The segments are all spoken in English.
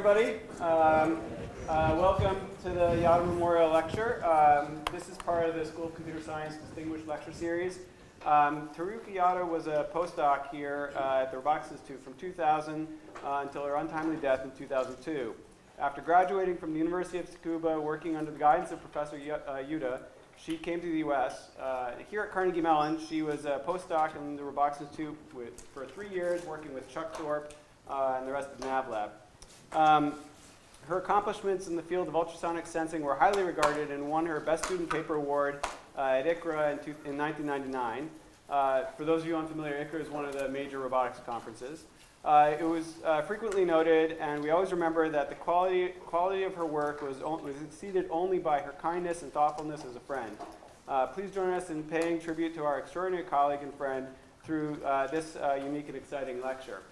everybody. Welcome to the Yada Memorial Lecture. This is part of the School of Computer Science Distinguished Lecture Series. Teruka Yada was a postdoc here at the Robotics Institute from 2000 until her untimely death in 2002. After graduating from the University of Tsukuba, working under the guidance of Professor Yuta, she came to the US. Here at Carnegie Mellon, she was a postdoc in the Robotics Institute for 3 years, working with Chuck Thorpe and the rest of the Nav Lab. Her accomplishments in the field of ultrasonic sensing were highly regarded and won her Best Student Paper Award at ICRA in 1999. For those of you unfamiliar, ICRA is one of the major robotics conferences. It was frequently noted, and we always remember that the quality of her work was exceeded only by her kindness and thoughtfulness as a friend. Please join us in paying tribute to our extraordinary colleague and friend through this unique and exciting lecture.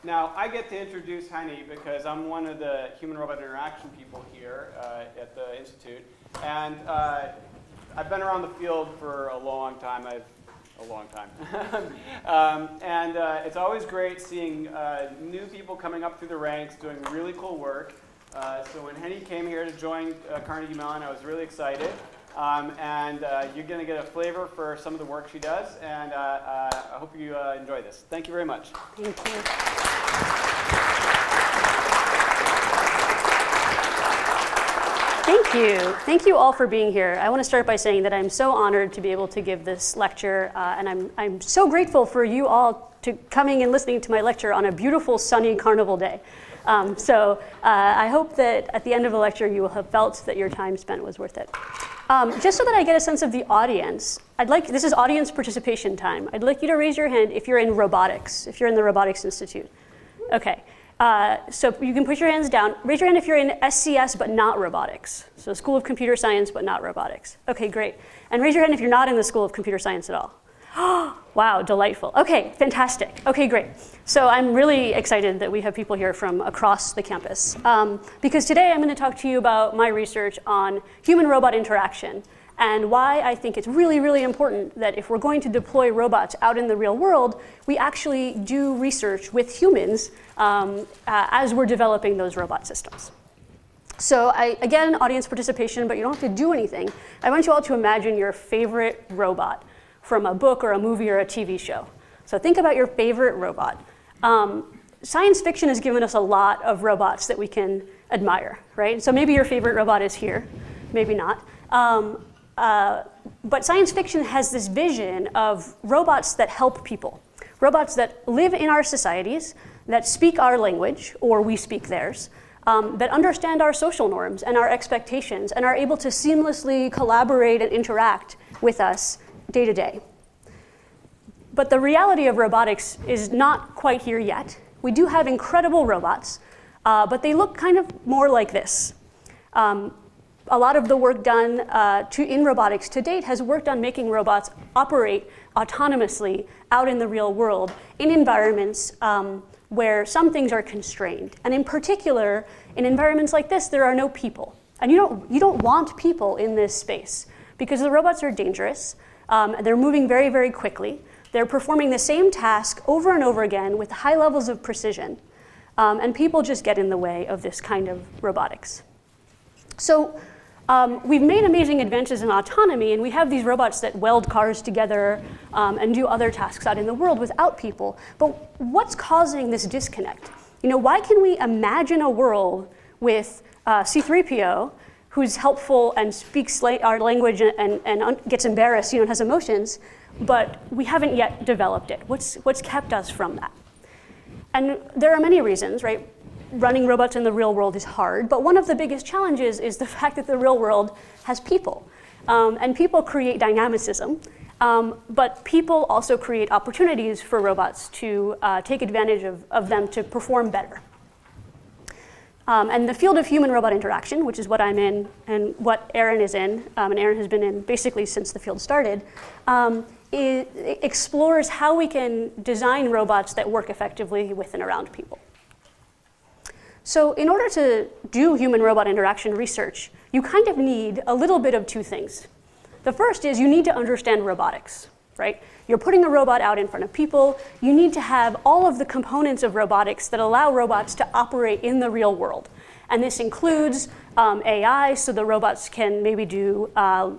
Now, I get to introduce Henny because I'm one of the human-robot interaction people here at the Institute. And I've been around the field for a long time. And it's always great seeing new people coming up through the ranks doing really cool work. So when Henny came here to join Carnegie Mellon, I was really excited. And you're going to get a flavor for some of the work she does, and I hope you enjoy this. Thank you very much. Thank you. Thank you. Thank you all for being here. I want to start by saying that I'm so honored to be able to give this lecture, and I'm so grateful for you all to coming and listening to my lecture on a beautiful, sunny carnival day. I hope that at the end of the lecture you will have felt that your time spent was worth it. Just so that I get a sense of the audience, this is audience participation time. I'd like you to raise your hand if you're in robotics, if you're in the Robotics Institute. Okay, so you can put your hands down. Raise your hand if you're in SCS but not robotics. So School of Computer Science but not robotics. Okay, great. And raise your hand if you're not in the School of Computer Science at all. Wow, delightful. Okay, fantastic. Okay, great. So I'm really excited that we have people here from across the campus. Because today I'm going to talk to you about my research on human-robot interaction and why I think it's really, really important that if we're going to deploy robots out in the real world, we actually do research with humans as we're developing those robot systems. So again, audience participation, but you don't have to do anything. I want you all to imagine your favorite robot from a book or a movie or a TV show. So think about your favorite robot. Science fiction has given us a lot of robots that we can admire, right? So maybe your favorite robot is here, maybe not. But science fiction has this vision of robots that help people, robots that live in our societies, that speak our language, or we speak theirs, that understand our social norms and our expectations, and are able to seamlessly collaborate and interact with us day to day. But the reality of robotics is not quite here yet. We do have incredible robots, but they look kind of more like this. A lot of the work done in robotics to date has worked on making robots operate autonomously out in the real world in environments where some things are constrained. And in particular, in environments like this, there are no people. And you don't want people in this space because the robots are dangerous. They're moving very, very quickly. They're performing the same task over and over again with high levels of precision. And people just get in the way of this kind of robotics. So we've made amazing advances in autonomy, and we have these robots that weld cars together and do other tasks out in the world without people. But what's causing this disconnect? Why can we imagine a world with C-3PO who's helpful and speaks our language and gets embarrassed, and has emotions, but we haven't yet developed it? What's kept us from that? And there are many reasons, right? Running robots in the real world is hard, but one of the biggest challenges is the fact that the real world has people. And people create dynamicism, but people also create opportunities for robots to take advantage of them to perform better. And the field of human-robot interaction, which is what I'm in and what Aaron is in, and Aaron has been in basically since the field started, it explores how we can design robots that work effectively with and around people. So in order to do human-robot interaction research, you kind of need a little bit of two things. The first is you need to understand robotics. right? You're putting a robot out in front of people. You need to have all of the components of robotics that allow robots to operate in the real world. And this includes AI, so the robots can maybe do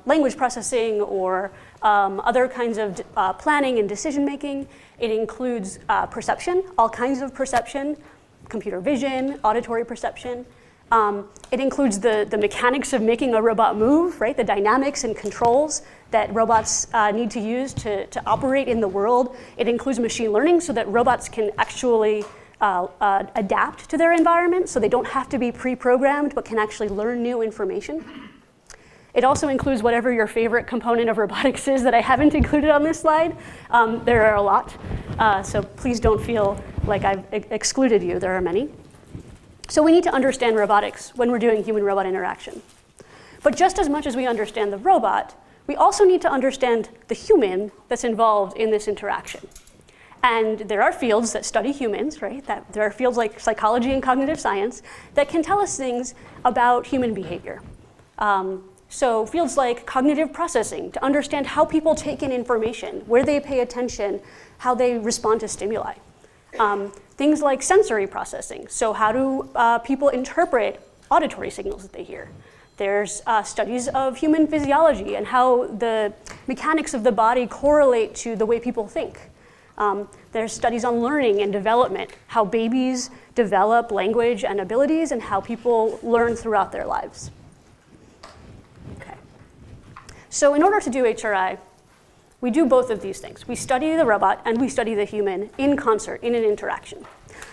language processing or other kinds of planning and decision making. It includes perception, all kinds of perception, computer vision, auditory perception. It includes the mechanics of making a robot move, right? The dynamics and controls that robots need to use to operate in the world. It includes machine learning so that robots can actually adapt to their environment, so they don't have to be pre-programmed but can actually learn new information. It also includes whatever your favorite component of robotics is that I haven't included on this slide. There are a lot, so please don't feel like I've excluded you. There are many. So we need to understand robotics when we're doing human-robot interaction. But just as much as we understand the robot, we also need to understand the human that's involved in this interaction. And there are fields that study humans, right? There are fields like psychology and cognitive science that can tell us things about human behavior. So fields like cognitive processing, to understand how people take in information, where they pay attention, how they respond to stimuli. Things like sensory processing, so how do people interpret auditory signals that they hear? There's studies of human physiology and how the mechanics of the body correlate to the way people think. There's studies on learning and development, how babies develop language and abilities and how people learn throughout their lives. Okay. So in order to do HRI, we do both of these things. We study the robot and we study the human in concert, in an interaction.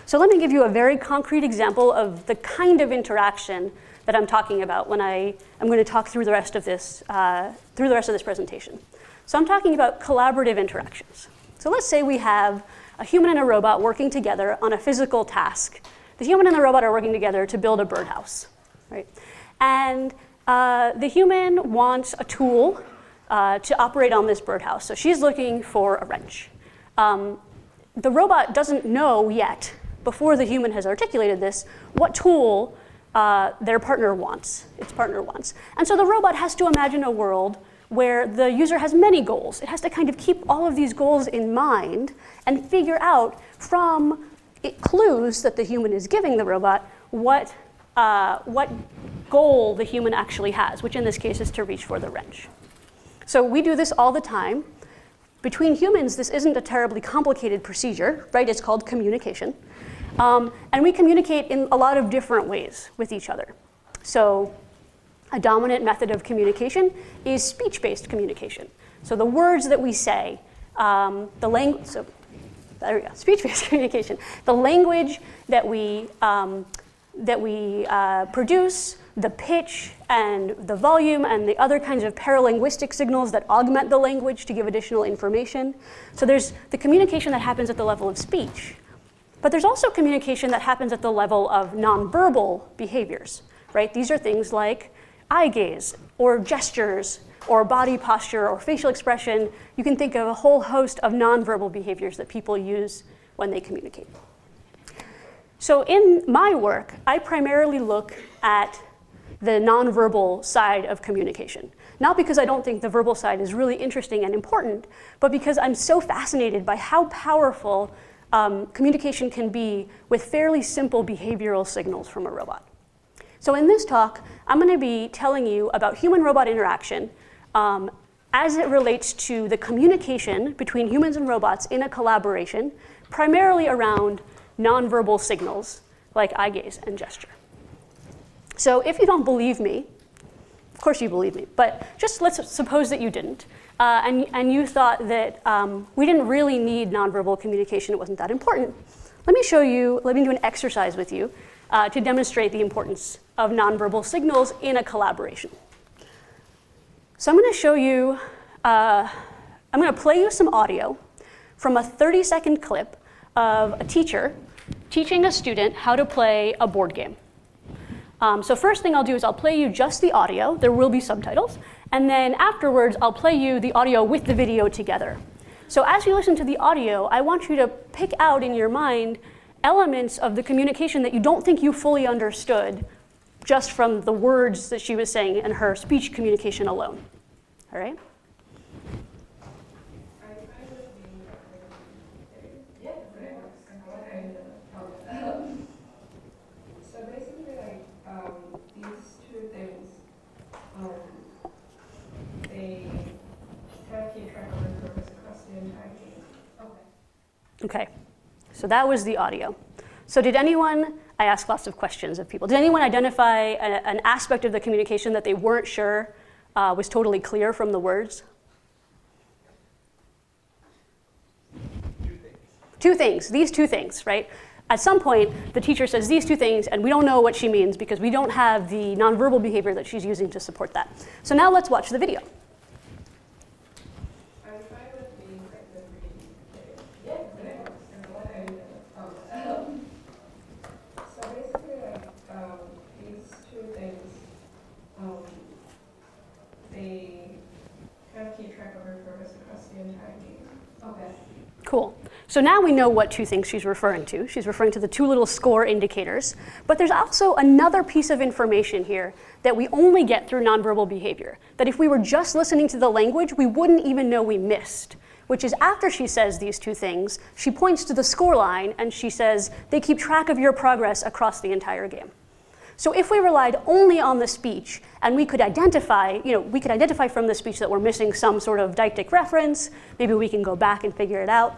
So let me give you a very concrete example of the kind of interaction that I'm talking about when I'm going to talk through the rest of this presentation. So I'm talking about collaborative interactions. So let's say we have a human and a robot working together on a physical task. The human and the robot are working together to build a birdhouse, right? And the human wants a tool to operate on this birdhouse. So she's looking for a wrench. The robot doesn't know yet, before the human has articulated this, what tool its partner wants. And so the robot has to imagine a world where the user has many goals. It has to kind of keep all of these goals in mind and figure out from clues that the human is giving the robot what goal the human actually has, which in this case is to reach for the wrench. So we do this all the time. Between humans, this isn't a terribly complicated procedure, right? It's called communication. And we communicate in a lot of different ways with each other. So a dominant method of communication is speech-based communication. So the words that we say, speech-based communication. The language that we produce, the pitch and the volume and the other kinds of paralinguistic signals that augment the language to give additional information. So there's the communication that happens at the level of speech, but there's also communication that happens at the level of nonverbal behaviors, right? These are things like eye gaze or gestures or body posture or facial expression. You can think of a whole host of nonverbal behaviors that people use when they communicate. So in my work, I primarily look at the nonverbal side of communication. Not because I don't think the verbal side is really interesting and important, but because I'm so fascinated by how powerful communication can be with fairly simple behavioral signals from a robot. So in this talk, I'm going to be telling you about human-robot interaction as it relates to the communication between humans and robots in a collaboration, primarily around nonverbal signals like eye gaze and gesture. So if you don't believe me, of course you believe me, but just let's suppose that you didn't, and you thought that we didn't really need nonverbal communication, it wasn't that important. Let me do an exercise with you to demonstrate the importance of nonverbal signals in a collaboration. So I'm going to show you, I'm going to play you some audio from a 30-second clip of a teacher teaching a student how to play a board game. So first thing I'll do is I'll play you just the audio. There will be subtitles. And then afterwards, I'll play you the audio with the video together. So as you listen to the audio, I want you to pick out in your mind elements of the communication that you don't think you fully understood just from the words that she was saying and her speech communication alone. All right? Are Okay, so that was the audio. So did anyone, I asked lots of questions of people, did anyone identify an aspect of the communication that they weren't sure was totally clear from the words? Two things, these two things, right? At some point, the teacher says these two things, and we don't know what she means because we don't have the nonverbal behavior that she's using to support that. So now let's watch the video. So basically, these two things, they kind of keep track of her progress across the entire game. Okay. Cool. So now we know what two things she's referring to. She's referring to the two little score indicators. But there's also another piece of information here that we only get through nonverbal behavior, that if we were just listening to the language, we wouldn't even know we missed, which is after she says these two things, she points to the score line and she says, they keep track of your progress across the entire game. So if we relied only on the speech and we could identify, we could identify from the speech that we're missing some sort of deictic reference, maybe we can go back and figure it out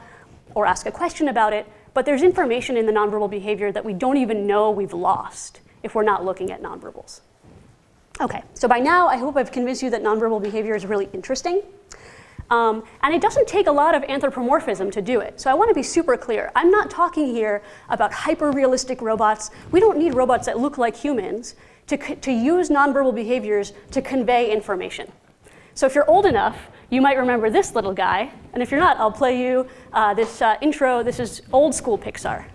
or ask a question about it, but there's information in the nonverbal behavior that we don't even know we've lost if we're not looking at nonverbals. Okay, so by now I hope I've convinced you that nonverbal behavior is really interesting. And it doesn't take a lot of anthropomorphism to do it. So I want to be super clear. I'm not talking here about hyper-realistic robots. We don't need robots that look like humans to use nonverbal behaviors to convey information. So if you're old enough, you might remember this little guy. And if you're not, I'll play you this intro. This is old school Pixar.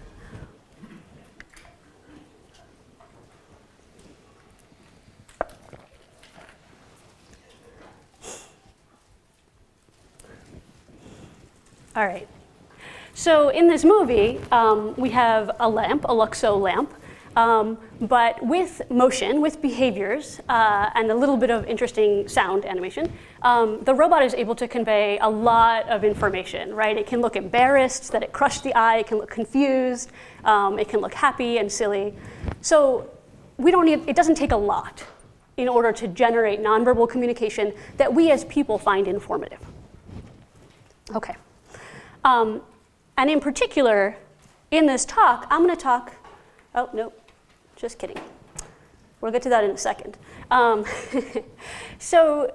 All right. So in this movie, we have a lamp, a Luxo lamp, but with motion, with behaviors, and a little bit of interesting sound animation, the robot is able to convey a lot of information, right? It can look embarrassed that it crushed the eye. It can look confused. It can look happy and silly. So it doesn't take a lot in order to generate nonverbal communication that we as people find informative. Okay. And in particular, in this talk, I'm going to talk, oh, no, just kidding. We'll get to that in a second. So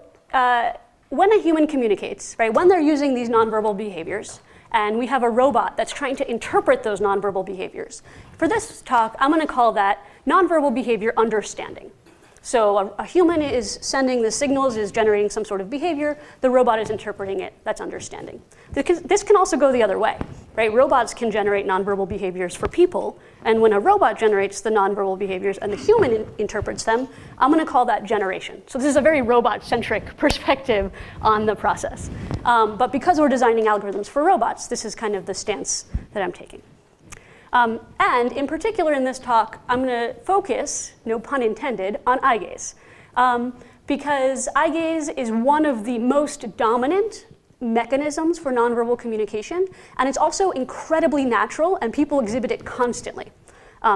when a human communicates, right, when they're using these nonverbal behaviors, and we have a robot that's trying to interpret those nonverbal behaviors, for this talk, I'm going to call that nonverbal behavior understanding. So a human is sending the signals, is generating some sort of behavior. The robot is interpreting it. That's understanding. This can also go the other way, right? Robots can generate nonverbal behaviors for people. And when a robot generates the nonverbal behaviors and the human interprets them, I'm going to call that generation. So this is a very robot-centric perspective on the process. But because we're designing algorithms for robots, this is kind of the stance that I'm taking. And in particular in this talk, I'm going to focus, no pun intended, on eye gaze. Because eye gaze is one of the most dominant mechanisms for nonverbal communication, and it's also incredibly natural, and people exhibit it constantly.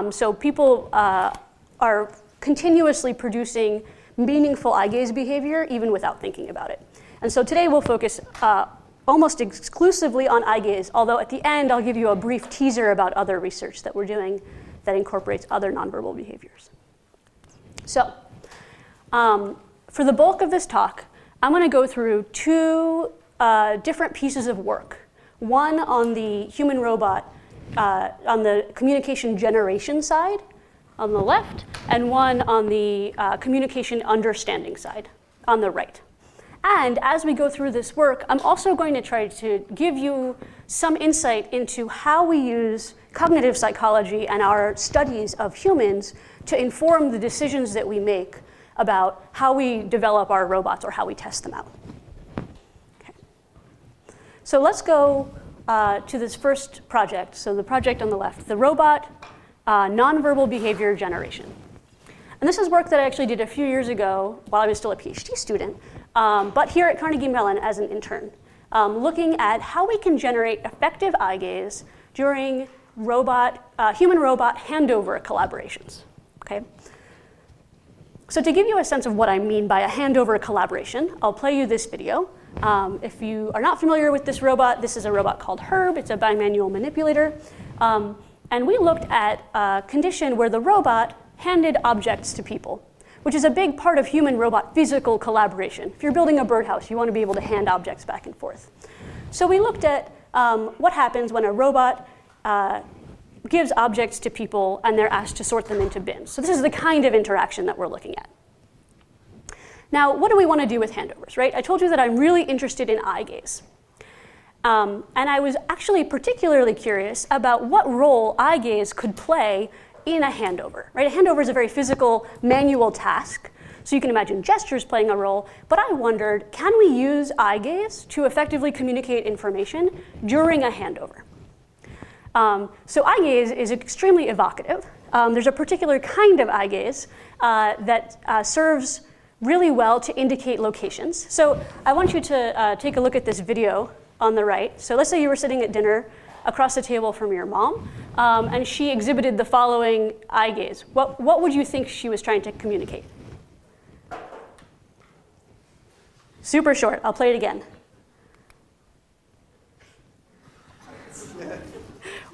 So people are continuously producing meaningful eye gaze behavior even without thinking about it. And so today we'll focus almost exclusively on eye gaze, although at the end I'll give you a brief teaser about other research that we're doing that incorporates other nonverbal behaviors. So for the bulk of this talk, I'm going to go through two different pieces of work. One on the human robot, on the communication generation side on the left, and one on the communication understanding side on the right. And as we go through this work, I'm also going to try to give you some insight into how we use cognitive psychology and our studies of humans to inform the decisions that we make about how we develop our robots or how we test them out. Okay. So let's go to this first project. So the project on the left, the robot nonverbal behavior generation. And this is work that I actually did a few years ago while I was still a PhD student. But here at Carnegie Mellon as an intern, looking at how we can generate effective eye gaze during human-robot handover collaborations. Okay? So to give you a sense of what I mean by a handover collaboration, I'll play you this video. If you are not familiar with this robot, this is a robot called Herb. It's a bimanual manipulator. And we looked at a condition where the robot handed objects to people, which is a big part of human-robot physical collaboration. If you're building a birdhouse, you want to be able to hand objects back and forth. So we looked at what happens when a robot gives objects to people and they're asked to sort them into bins. So this is the kind of interaction that we're looking at. Now, what do we want to do with handovers, right? I told you that I'm really interested in eye gaze. And I was actually particularly curious about what role eye gaze could play in a handover, right? A handover is a very physical, manual task. So you can imagine gestures playing a role, but I wondered, can we use eye gaze to effectively communicate information during a handover? So eye gaze is extremely evocative. There's a particular kind of eye gaze that serves really well to indicate locations. So I want you to take a look at this video on the right. So let's say you were sitting at dinner across the table from your mom, and she exhibited the following eye gaze. What would you think she was trying to communicate? Super short. I'll play it again.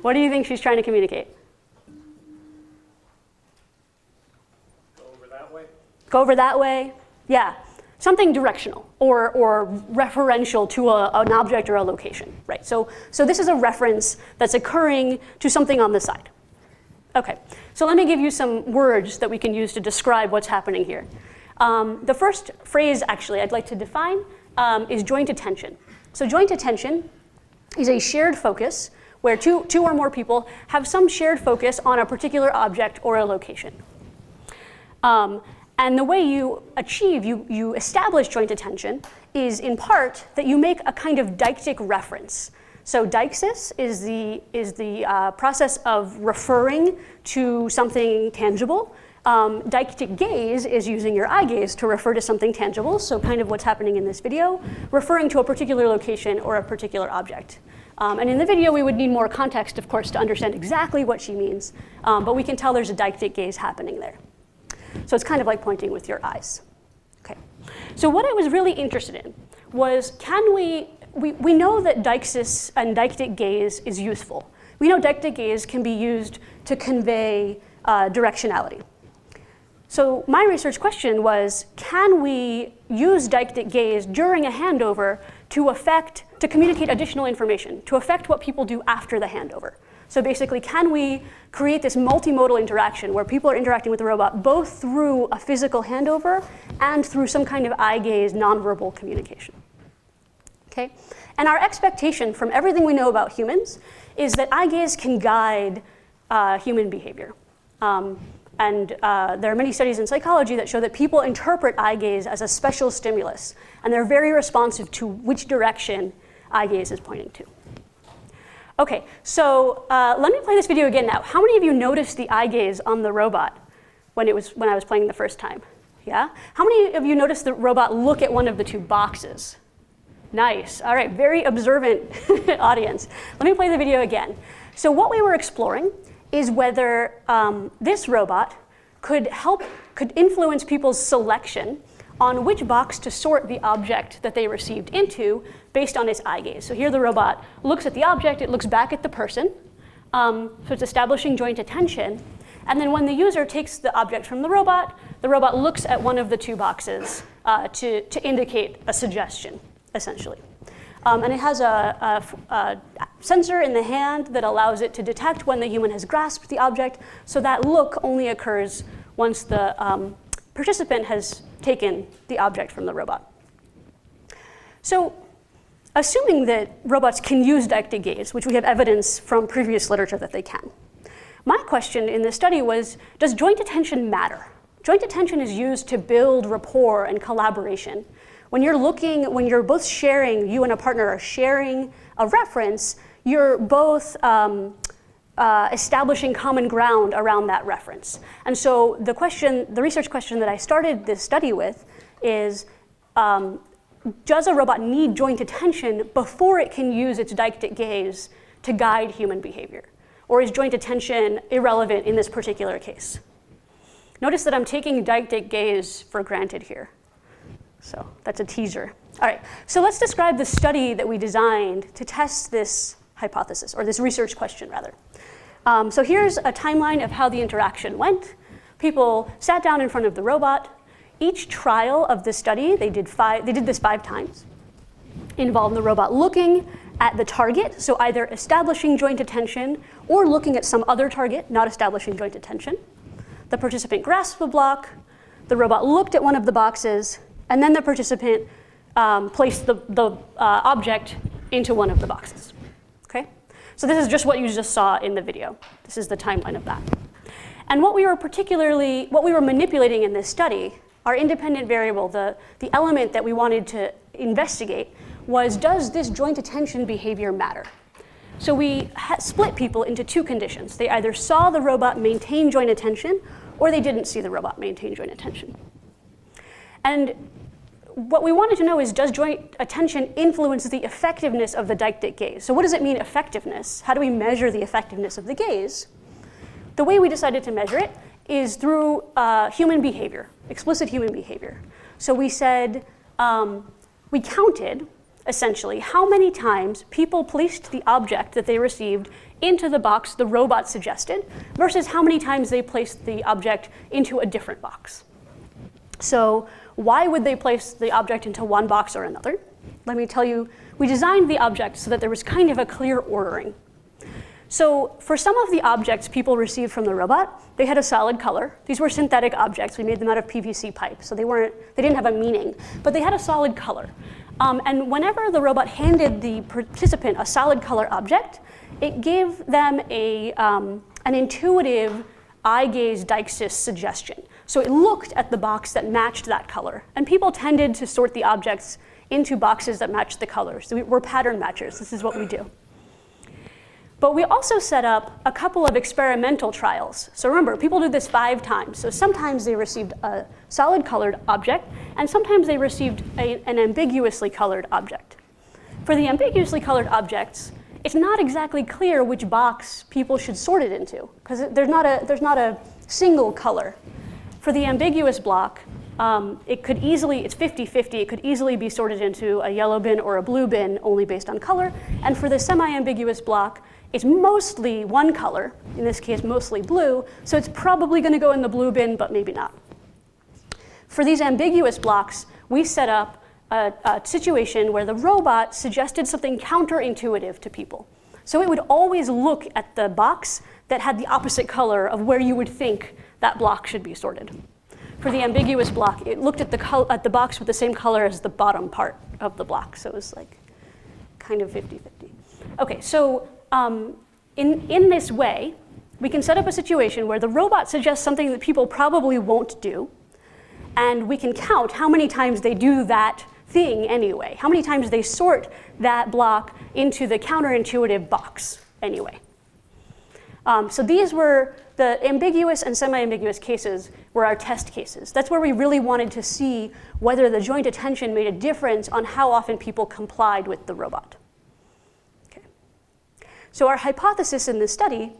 What do you think she's trying to communicate? Go over that way. Go over that way? Yeah. Something directional or referential to an object or a location, right? So this is a reference that's occurring to something on the side. Okay, so let me give you some words that we can use to describe what's happening here. The first phrase, actually, I'd like to define is joint attention. So joint attention is a shared focus where two or more people have some shared focus on a particular object or a location. And the way you establish joint attention is in part that you make a kind of deictic reference. So deixis is the process of referring to something tangible. Deictic gaze is using your eye gaze to refer to something tangible, so kind of what's happening in this video, referring to a particular location or a particular object. And in the video, we would need more context, of course, to understand exactly what she means, but we can tell there's a deictic gaze happening there. So it's kind of like pointing with your eyes. Okay. So what I was really interested in was, can we know that deixis and deictic gaze is useful. We know deictic gaze can be used to convey directionality. So my research question was, can we use deictic gaze during a handover to communicate additional information, to affect what people do after the handover? So basically, can we create this multimodal interaction where people are interacting with the robot both through a physical handover and through some kind of eye gaze nonverbal communication? Okay? And our expectation from everything we know about humans is that eye gaze can guide human behavior. And there are many studies in psychology that show that people interpret eye gaze as a special stimulus, and they're very responsive to which direction eye gaze is pointing to. Okay, so let me play this video again now. How many of you noticed the eye gaze on the robot when I was playing the first time? Yeah? How many of you noticed the robot look at one of the two boxes? Nice. All right, very observant audience. Let me play the video again. So what we were exploring is whether this robot could influence people's selection on which box to sort the object that they received into based on its eye gaze. So here the robot looks at the object, it looks back at the person, so it's establishing joint attention. And then when the user takes the object from the robot looks at one of the two boxes to indicate a suggestion, essentially. And it has a sensor in the hand that allows it to detect when the human has grasped the object, so that look only occurs once the participant has taken the object from the robot. So assuming that robots can use deictic gaze, which we have evidence from previous literature that they can, my question in this study was, does joint attention matter? Joint attention is used to build rapport and collaboration. When you're both sharing, you and a partner are sharing a reference, you're both establishing common ground around that reference. And so the research question that I started this study with is, does a robot need joint attention before it can use its deictic gaze to guide human behavior? Or is joint attention irrelevant in this particular case? Notice that I'm taking deictic gaze for granted here. So that's a teaser. All right, so let's describe the study that we designed to test this hypothesis, or this research question, rather. So here's a timeline of how the interaction went. People sat down in front of the robot. Each trial of the study, they did this 5 times, involved the robot looking at the target, so either establishing joint attention or looking at some other target, not establishing joint attention. The participant grasped a block, the robot looked at one of the boxes, and then the participant placed the object into one of the boxes. Okay? So this is just what you just saw in the video. This is the timeline of that. And what we were manipulating in this study, our independent variable, the element that we wanted to investigate, was, does this joint attention behavior matter? So we split people into 2 conditions. They either saw the robot maintain joint attention, or they didn't see the robot maintain joint attention. And what we wanted to know is, does joint attention influence the effectiveness of the deictic gaze? So what does it mean, effectiveness? How do we measure the effectiveness of the gaze? The way we decided to measure it is through human behavior, explicit human behavior. So we said, we counted, essentially, how many times people placed the object that they received into the box the robot suggested versus how many times they placed the object into a different box. So why would they place the object into one box or another? Let me tell you, we designed the object so that there was kind of a clear ordering. So for some of the objects people received from the robot, they had a solid color. These were synthetic objects. We made them out of PVC pipe, so they didn't have a meaning, but they had a solid color. And whenever the robot handed the participant a solid color object, it gave them an intuitive eye gaze deixis suggestion. So it looked at the box that matched that color. And people tended to sort the objects into boxes that matched the colors. So we're pattern matchers. This is what we do. But we also set up a couple of experimental trials. So remember, people did this 5 times. So sometimes they received a solid colored object, and sometimes they received an ambiguously colored object. For the ambiguously colored objects, it's not exactly clear which box people should sort it into, because there's not a single color. For the ambiguous block, it's 50-50. It could easily be sorted into a yellow bin or a blue bin, only based on color. And for the semi-ambiguous block, it's mostly one color, in this case mostly blue, so it's probably going to go in the blue bin, but maybe not. For these ambiguous blocks, we set up a situation where the robot suggested something counterintuitive to people. So it would always look at the box that had the opposite color of where you would think that block should be sorted. For the ambiguous block, it looked at the box with the same color as the bottom part of the block, so it was like kind of 50-50. Okay, so in this way, we can set up a situation where the robot suggests something that people probably won't do, and we can count how many times they do that thing anyway, how many times they sort that block into the counterintuitive box anyway. So these were the ambiguous and semi-ambiguous cases were our test cases. That's where we really wanted to see whether the joint attention made a difference on how often people complied with the robot. So our hypothesis in this study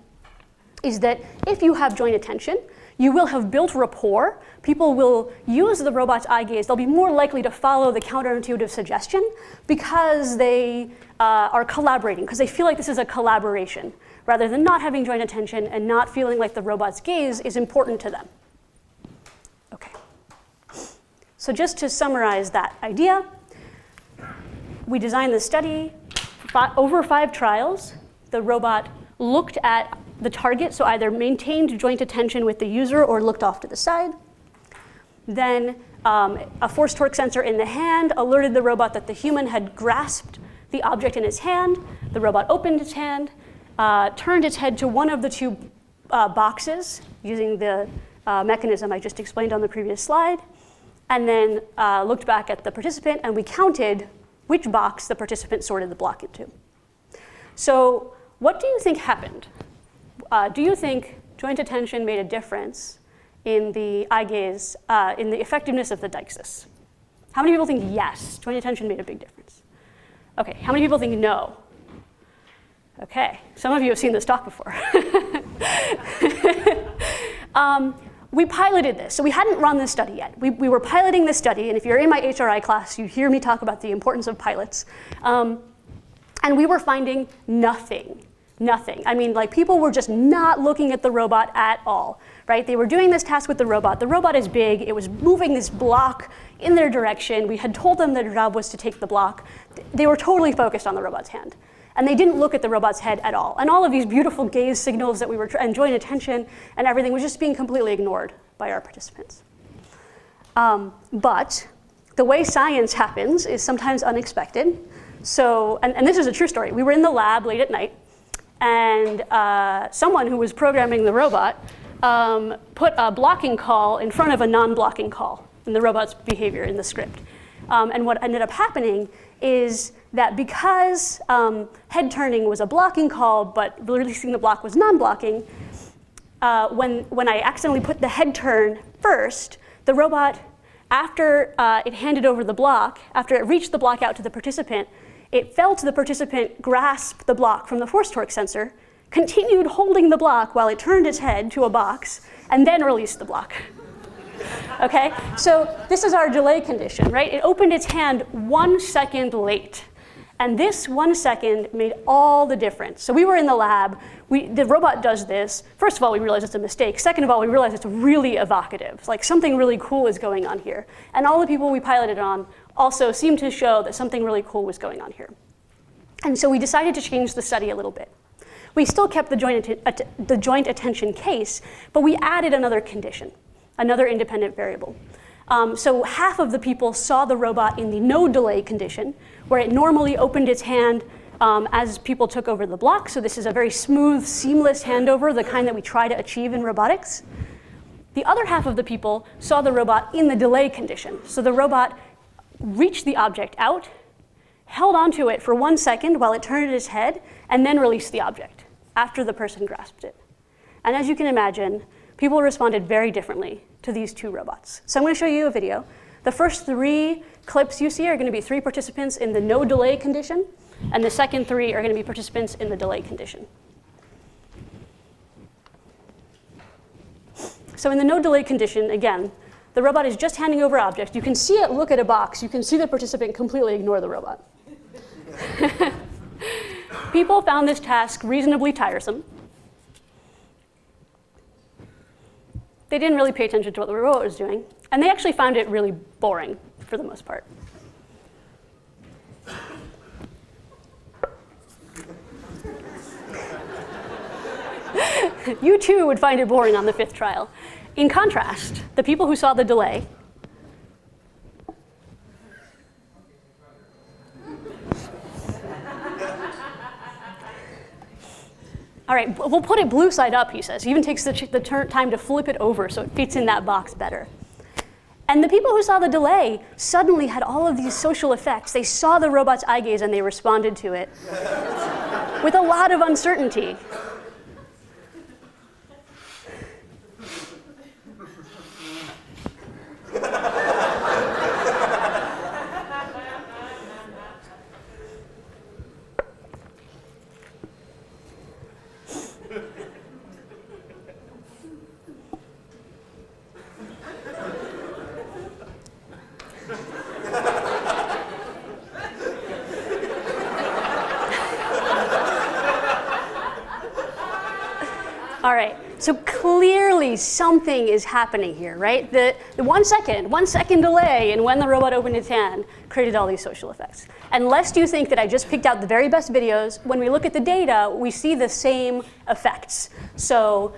is that if you have joint attention, you will have built rapport. People will use the robot's eye gaze. They'll be more likely to follow the counterintuitive suggestion because they are collaborating, because they feel like this is a collaboration, rather than not having joint attention and not feeling like the robot's gaze is important to them. Okay. So just to summarize that idea, we designed the study over 5 trials. The robot looked at the target, so either maintained joint attention with the user or looked off to the side. Then a force torque sensor in the hand alerted the robot that the human had grasped the object in his hand. The robot opened its hand, turned its head to one of the 2 boxes using the mechanism I just explained on the previous slide, and then looked back at the participant, and we counted which box the participant sorted the block into. So what do you think happened? Do you think joint attention made a difference in the eye gaze, in the effectiveness of the deixis? How many people think yes, joint attention made a big difference? Okay, how many people think no? Okay, some of you have seen this talk before. we piloted this. So we hadn't run this study yet. We were piloting this study, and if you're in my HRI class, you hear me talk about the importance of pilots. And we were finding nothing. Nothing. I mean, like, people were just not looking at the robot at all, right? They were doing this task with the robot. The robot is big. It was moving this block in their direction. We had told them their job was to take the block. They were totally focused on the robot's hand. And they didn't look at the robot's head at all. And all of these beautiful gaze signals that we were and joint attention and everything was just being completely ignored by our participants. But the way science happens is sometimes unexpected. So, and this is a true story. We were in the lab late at night, and someone who was programming the robot put a blocking call in front of a non-blocking call in the robot's behavior in the script. And what ended up happening is that because head turning was a blocking call, but releasing the block was non-blocking, when I accidentally put the head turn first, the robot, after it handed over the block, after it reached the block out to the participant, it felt the participant grasp the block from the force torque sensor, continued holding the block while it turned its head to a box, and then released the block. Okay, so this is our delay condition, right? It opened its hand 1 second late. And this 1 second made all the difference. So we were in the lab. The robot does this. First of all, we realized it's a mistake. Second of all, we realized it's really evocative. Like, something really cool is going on here. And all the people we piloted on also seemed to show that something really cool was going on here. And so we decided to change the study a little bit. We still kept the joint attention case, but we added another condition, another independent variable. So half of the people saw the robot in the no delay condition, where it normally opened its hand as people took over the block. So this is a very smooth, seamless handover, the kind that we try to achieve in robotics. The other half of the people saw the robot in the delay condition. So the robot reached the object out, held onto it for 1 second while it turned its head, and then released the object after the person grasped it. And as you can imagine, people responded very differently to these two robots. So I'm going to show you a video. The first 3 clips you see are going to be 3 participants in the no delay condition, and the second 3 are going to be participants in the delay condition. So in the no delay condition, again, the robot is just handing over objects. You can see it look at a box. You can see the participant completely ignore the robot. People found this task reasonably tiresome. They didn't really pay attention to what the robot was doing, and they actually found it really boring for the most part. You too would find it boring on the 5th trial. In contrast, the people who saw the delay all right, we'll put it blue side up, he says. He even takes the time to flip it over so it fits in that box better. And the people who saw the delay suddenly had all of these social effects. They saw the robot's eye gaze and they responded to it with a lot of uncertainty. All right, so clearly something is happening here, right? The 1 second delay in when the robot opened its hand created all these social effects. And lest you think that I just picked out the very best videos, when we look at the data, we see the same effects. So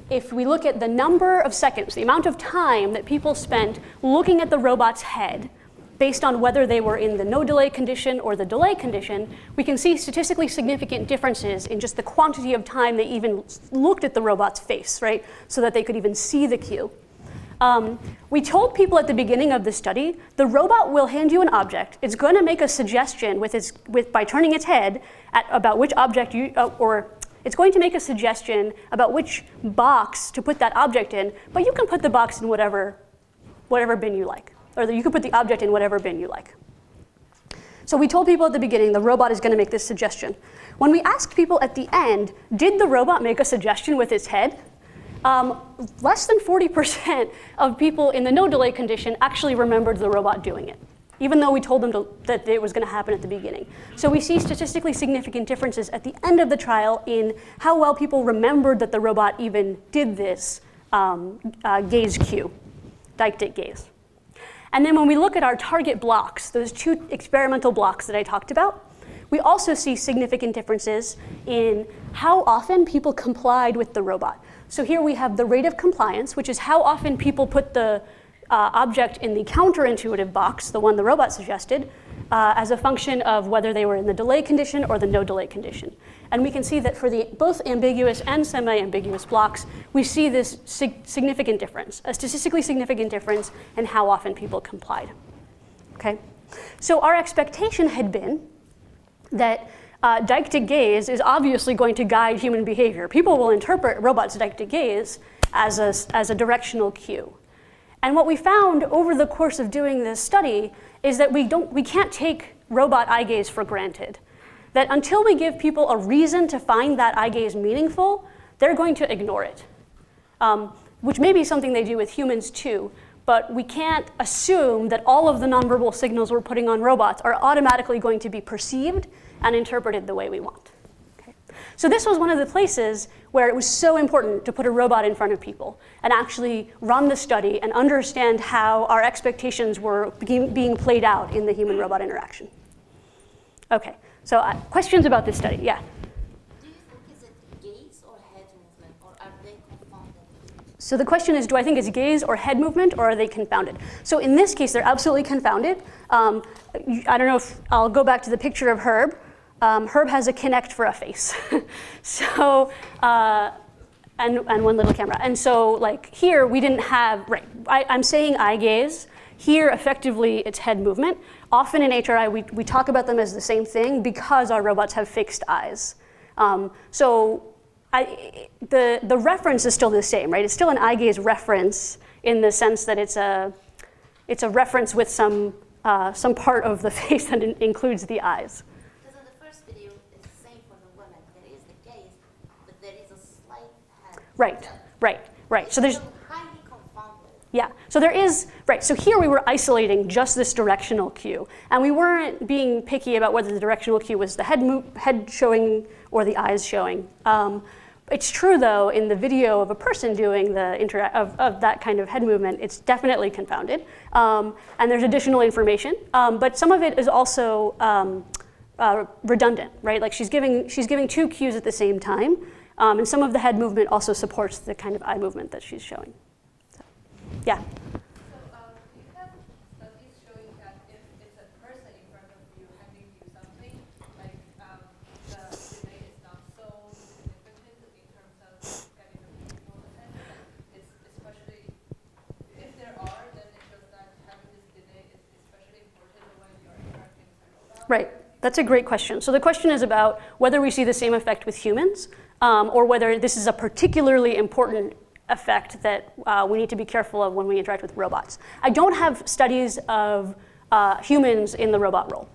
if we look at the number of seconds, the amount of time that people spent looking at the robot's head, based on whether they were in the no delay condition or the delay condition, we can see statistically significant differences in just the quantity of time they even looked at the robot's face, right? So that they could even see the cue. We told people at the beginning of the study, the robot will hand you an object. It's going to make a suggestion by turning its head about which object it's going to make a suggestion about which box to put that object in, but you can put the box in whatever bin you like. Or you can put the object in whatever bin you like. So we told people at the beginning the robot is going to make this suggestion. When we asked people at the end, did the robot make a suggestion with its head? less than 40% of people in the no delay condition actually remembered the robot doing it, even though we told them that it was going to happen at the beginning. So we see statistically significant differences at the end of the trial in how well people remembered that the robot even did this gaze cue, deictic gaze. And then when we look at our target blocks, those 2 experimental blocks that I talked about, we also see significant differences in how often people complied with the robot. So here we have the rate of compliance, which is how often people put the object in the counterintuitive box, the one the robot suggested, as a function of whether they were in the delay condition or the no delay condition. And we can see that for the both ambiguous and semi-ambiguous blocks, we see this significant difference, a statistically significant difference in how often people complied. Okay? So our expectation had been that deictic gaze is obviously going to guide human behavior. People will interpret robots' deictic gaze as a directional cue. And what we found over the course of doing this study is that we can't take robot eye gaze for granted. That until we give people a reason to find that eye gaze meaningful, they're going to ignore it, which may be something they do with humans too, but we can't assume that all of the nonverbal signals we're putting on robots are automatically going to be perceived and interpreted the way we want. Okay? So this was one of the places where it was so important to put a robot in front of people and actually run the study and understand how our expectations were being played out in the human-robot interaction. Okay, so questions about this study? Yeah? Do you think is it gaze or head movement, or are they confounded? So the question is, do I think it's gaze or head movement, or are they confounded? So in this case, they're absolutely confounded. I don't know if I'll go back to the picture of Herb. Herb has a Kinect for a face. So, and one little camera. And so like here, we didn't have, right, I'm saying eye gaze. Here, effectively, it's head movement. Often in HRI, we talk about them as the same thing because our robots have fixed eyes. The reference is still the same, right? It's still an eye gaze reference in the sense that it's a reference with some part of the face that includes the eyes. Because in the first video, it's the same for the women. There is the gaze, but there is a slight head. Right. So there's highly confounded. Yeah, so there is, right, so here we were isolating just this directional cue, and we weren't being picky about whether the directional cue was the head showing or the eyes showing. It's true, though, in the video of a person doing the of that kind of head movement, it's definitely confounded, and there's additional information, but some of it is also redundant, right? Like she's giving 2 cues at the same time, and some of the head movement also supports the kind of eye movement that she's showing. Yeah. So you have studies showing that if it's a person in front of you handing you something, like the delay is not so significant in terms of getting the people attention. It's especially if there are, then it shows that having this delay is especially important when you're interacting with a robot. Right. That's a great question. So the question is about whether we see the same effect with humans, or whether this is a particularly important effect that we need to be careful of when we interact with robots. I don't have studies of humans in the robot role.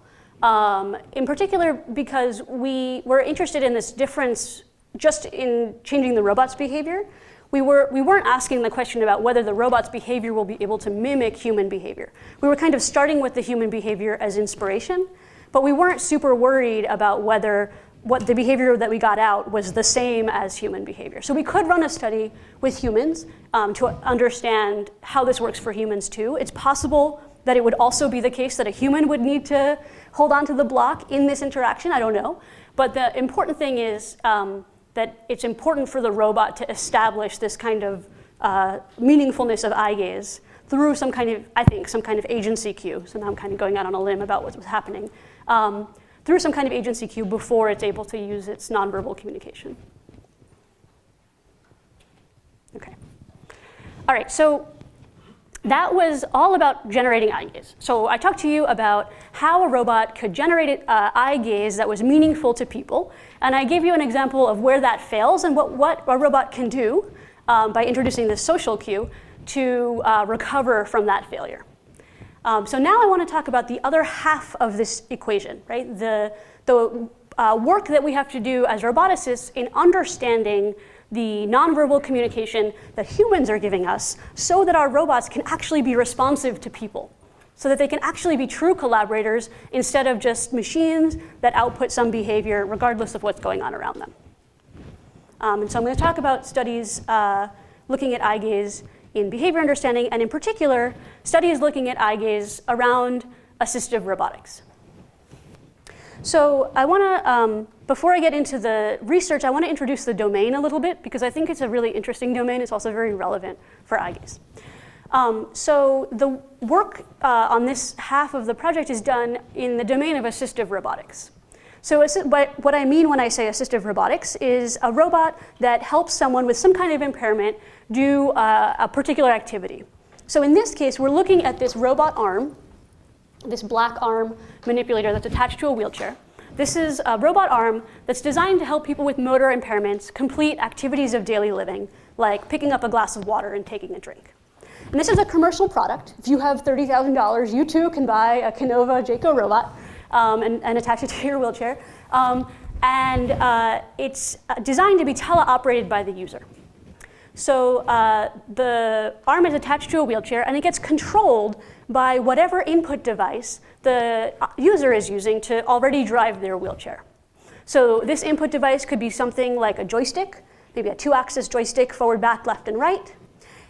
In particular because we were interested in this difference just in changing the robot's behavior. We weren't asking the question about whether the robot's behavior will be able to mimic human behavior. We were kind of starting with the human behavior as inspiration, but we weren't super worried about whether what the behavior that we got out was the same as human behavior. So we could run a study with humans to understand how this works for humans too. It's possible that it would also be the case that a human would need to hold on to the block in this interaction, I don't know. But the important thing is that it's important for the robot to establish this kind of meaningfulness of eye gaze through some kind of agency cue. So now I'm kind of going out on a limb about what's happening. Through some kind of agency cue before it's able to use its nonverbal communication. Okay. All right, so that was all about generating eye gaze. So I talked to you about how a robot could generate eye gaze that was meaningful to people, and I gave you an example of where that fails and what a robot can do by introducing this social cue to recover from that failure. So now I want to talk about the other half of this equation, right? The work that we have to do as roboticists in understanding the nonverbal communication that humans are giving us so that our robots can actually be responsive to people, so that they can actually be true collaborators instead of just machines that output some behavior regardless of what's going on around them. And so I'm going to talk about studies looking at eye gaze in behavior understanding, and in particular, studies looking at eye gaze around assistive robotics. So I want to, before I get into the research, I want to introduce the domain a little bit, because I think it's a really interesting domain. It's also very relevant for eye gaze. So the work on this half of the project is done in the domain of assistive robotics. So what I mean when I say assistive robotics is a robot that helps someone with some kind of impairment do a particular activity. So in this case, we're looking at this robot arm, this black arm manipulator that's attached to a wheelchair. This is a robot arm that's designed to help people with motor impairments complete activities of daily living, like picking up a glass of water and taking a drink. And this is a commercial product. If you have $30,000, you too can buy a Canova Jayco robot and attach it to your wheelchair. It's designed to be teleoperated by the user. So the arm is attached to a wheelchair, and it gets controlled by whatever input device the user is using to already drive their wheelchair. So this input device could be something like a joystick, maybe a 2-axis joystick, forward, back, left, and right.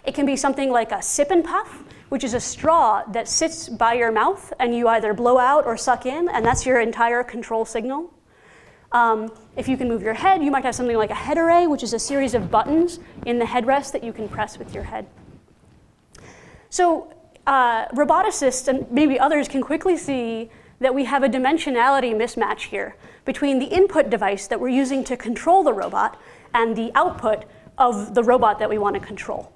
It can be something like a sip and puff, which is a straw that sits by your mouth, and you either blow out or suck in, and that's your entire control signal. If you can move your head, you might have something like a head array, which is a series of buttons in the headrest that you can press with your head. So roboticists and maybe others can quickly see that we have a dimensionality mismatch here between the input device that we're using to control the robot and the output of the robot that we want to control.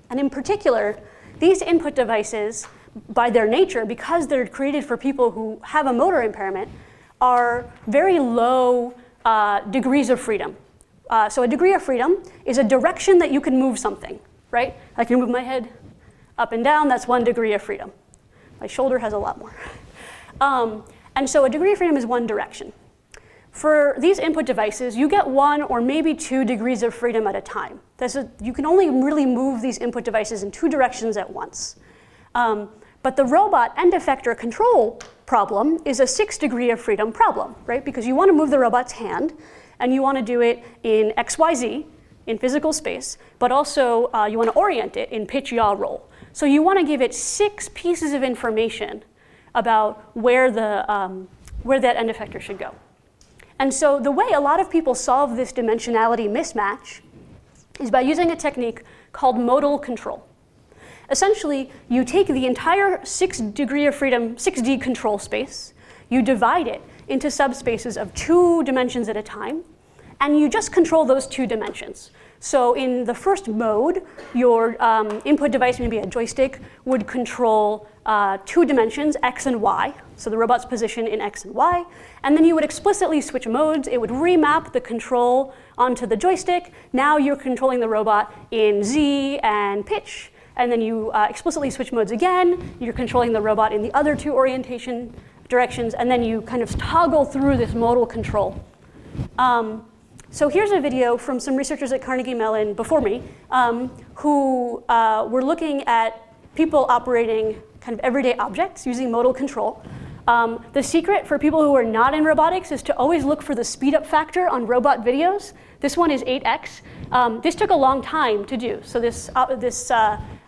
And in particular, these input devices, by their nature, because they're created for people who have a motor impairment, are very low degrees of freedom. So a degree of freedom is a direction that you can move something, right? I can move my head up and down, that's 1 degree of freedom. My shoulder has a lot more. And so a degree of freedom is 1 direction. For these input devices, you get 1 or maybe 2 degrees of freedom at a time. You can only really move these input devices in 2 directions at once. But the robot end effector control problem is a 6 degree of freedom problem, right? Because you want to move the robot's hand, and you want to do it in XYZ, in physical space, but also you want to orient it in pitch, yaw, roll. So you want to give it 6 pieces of information about where that end effector should go. And so the way a lot of people solve this dimensionality mismatch is by using a technique called modal control. Essentially, you take the entire 6 degree of freedom, 6D control space, you divide it into subspaces of 2 dimensions at a time, and you just control those 2 dimensions. So in the first mode, your input device, maybe a joystick, would control 2 dimensions, X and Y, so the robot's position in X and Y, and then you would explicitly switch modes. It would remap the control onto the joystick. Now you're controlling the robot in Z and pitch, and then you explicitly switch modes again. You're controlling the robot in the other 2 orientation directions, and then you kind of toggle through this modal control. So here's a video from some researchers at Carnegie Mellon before me who were looking at people operating kind of everyday objects using modal control. The secret for people who are not in robotics is to always look for the speed up factor on robot videos. This one is 8x. This took a long time to do. So this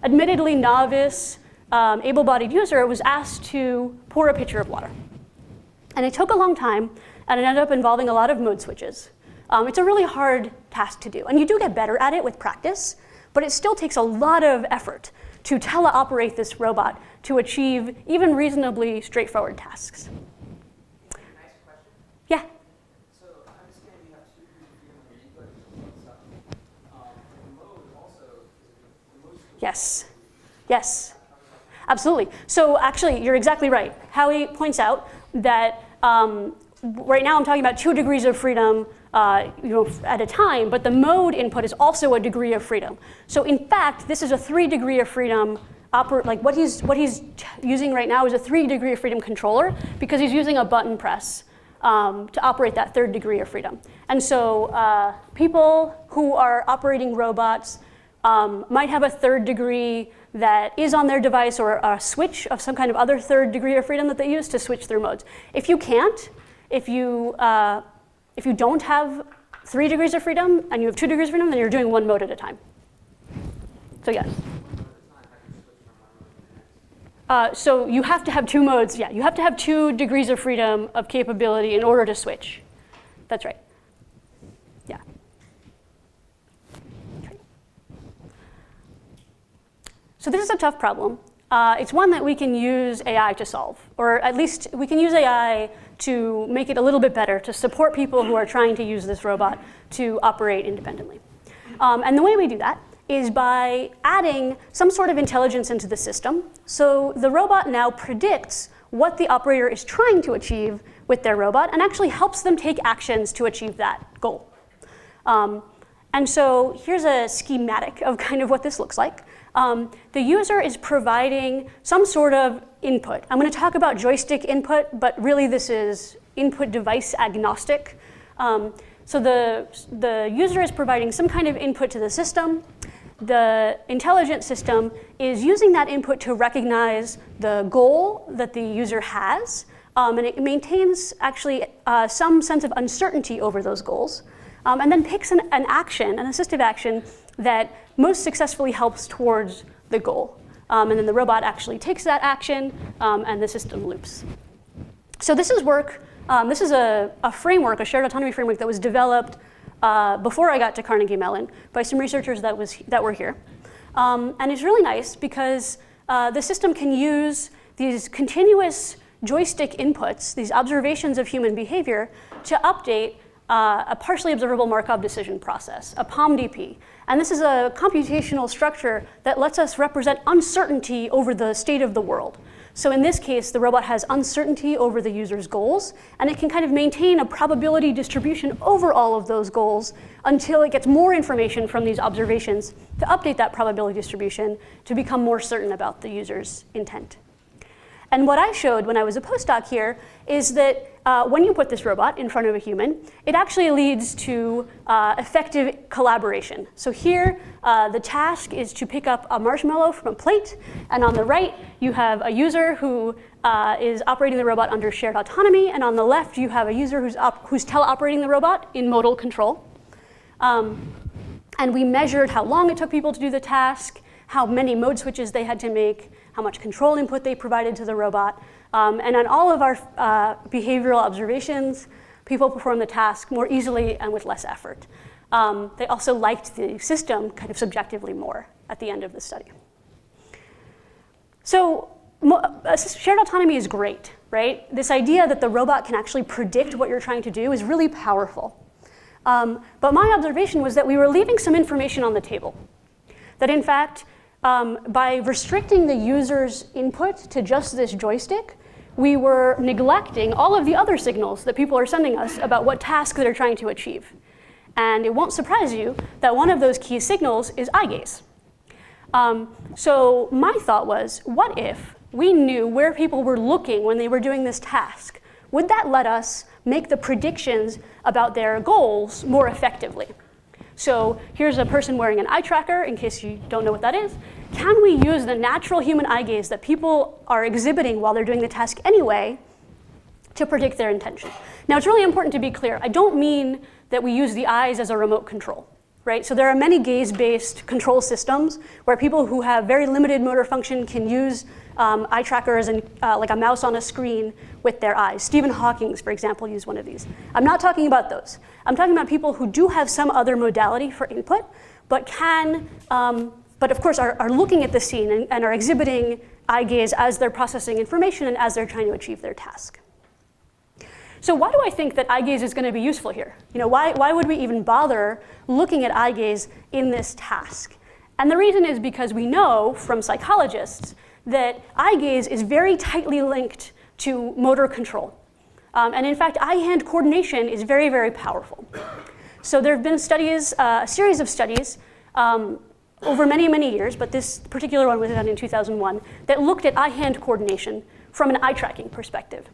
admittedly novice able-bodied user was asked to pour a pitcher of water. And it took a long time, and it ended up involving a lot of mode switches. It's a really hard task to do, and you do get better at it with practice, but it still takes a lot of effort to teleoperate this robot to achieve even reasonably straightforward tasks. Can I ask a question? Yeah. So I understand you have 2 degrees of freedom input stuff. The mode also, the mode switch. Yes. Yes. Absolutely. So actually, you're exactly right. Howie points out that right now I'm talking about 2 degrees of freedom at a time, but the mode input is also a degree of freedom. So in fact, this is a 3 degree of freedom. Like what he's using right now is a 3 degree of freedom controller because he's using a button press to operate that third degree of freedom. And so people who are operating robots might have a third degree that is on their device, or a switch of some kind of other third degree of freedom that they use to switch through modes. If you can't, if you don't have 3 degrees of freedom and you have 2 degrees of freedom, then you're doing one mode at a time. So yes. So you have to have 2 modes. Yeah, you have to have 2 degrees of freedom of capability in order to switch. That's right. Yeah. Okay. So this is a tough problem. It's one that we can use AI to solve, or at least we can use AI to make it a little bit better, to support people who are trying to use this robot to operate independently. And the way we do that is by adding some sort of intelligence into the system. So the robot now predicts what the operator is trying to achieve with their robot and actually helps them take actions to achieve that goal. And so here's a schematic of kind of what this looks like. The user is providing some sort of input. I'm going to talk about joystick input, but really this is input device agnostic. So the user is providing some kind of input to the system. The intelligent system is using that input to recognize the goal that the user has, and it maintains actually some sense of uncertainty over those goals, and then picks an action, an assistive action, that most successfully helps towards the goal. And then the robot actually takes that action, and the system loops. So this is work. This is a framework, a shared autonomy framework that was developed before I got to Carnegie Mellon by some researchers that were here. And it's really nice because the system can use these continuous joystick inputs, these observations of human behavior, to update a partially observable Markov decision process, a POMDP. And this is a computational structure that lets us represent uncertainty over the state of the world. So in this case, the robot has uncertainty over the user's goals, and it can kind of maintain a probability distribution over all of those goals until it gets more information from these observations to update that probability distribution to become more certain about the user's intent. And what I showed when I was a postdoc here is that when you put this robot in front of a human, it actually leads to effective collaboration. So here, the task is to pick up a marshmallow from a plate, and on the right, you have a user who is operating the robot under shared autonomy, and on the left, you have a user who's teleoperating the robot in modal control. And we measured how long it took people to do the task, how many mode switches they had to make, how much control input they provided to the robot. And on all of our behavioral observations, people perform the task more easily and with less effort. They also liked the system kind of subjectively more at the end of the study. So shared autonomy is great, right? This idea that the robot can actually predict what you're trying to do is really powerful. But my observation was that we were leaving some information on the table. That in fact, by restricting the user's input to just this joystick, we were neglecting all of the other signals that people are sending us about what task they're trying to achieve. And it won't surprise you that one of those key signals is eye gaze. So my thought was, what if we knew where people were looking when they were doing this task? Would that let us make the predictions about their goals more effectively? So here's a person wearing an eye tracker, in case you don't know what that is. Can we use the natural human eye gaze that people are exhibiting while they're doing the task anyway to predict their intention? Now, it's really important to be clear. I don't mean that we use the eyes as a remote control, right? So there are many gaze-based control systems where people who have very limited motor function can use eye trackers and like a mouse on a screen with their eyes. Stephen Hawking, for example, used one of these. I'm not talking about those. I'm talking about people who do have some other modality for input, but but of course are looking at the scene and are exhibiting eye gaze as they're processing information and as they're trying to achieve their task. So why do I think that eye gaze is going to be useful here? You know, why would we even bother looking at eye gaze in this task? And the reason is because we know from psychologists that eye gaze is very tightly linked to motor control. And in fact, eye-hand coordination is very, very powerful. So there have been studies, a series of studies over many, many years, but this particular one was done in 2001, that looked at eye-hand coordination from an eye tracking perspective.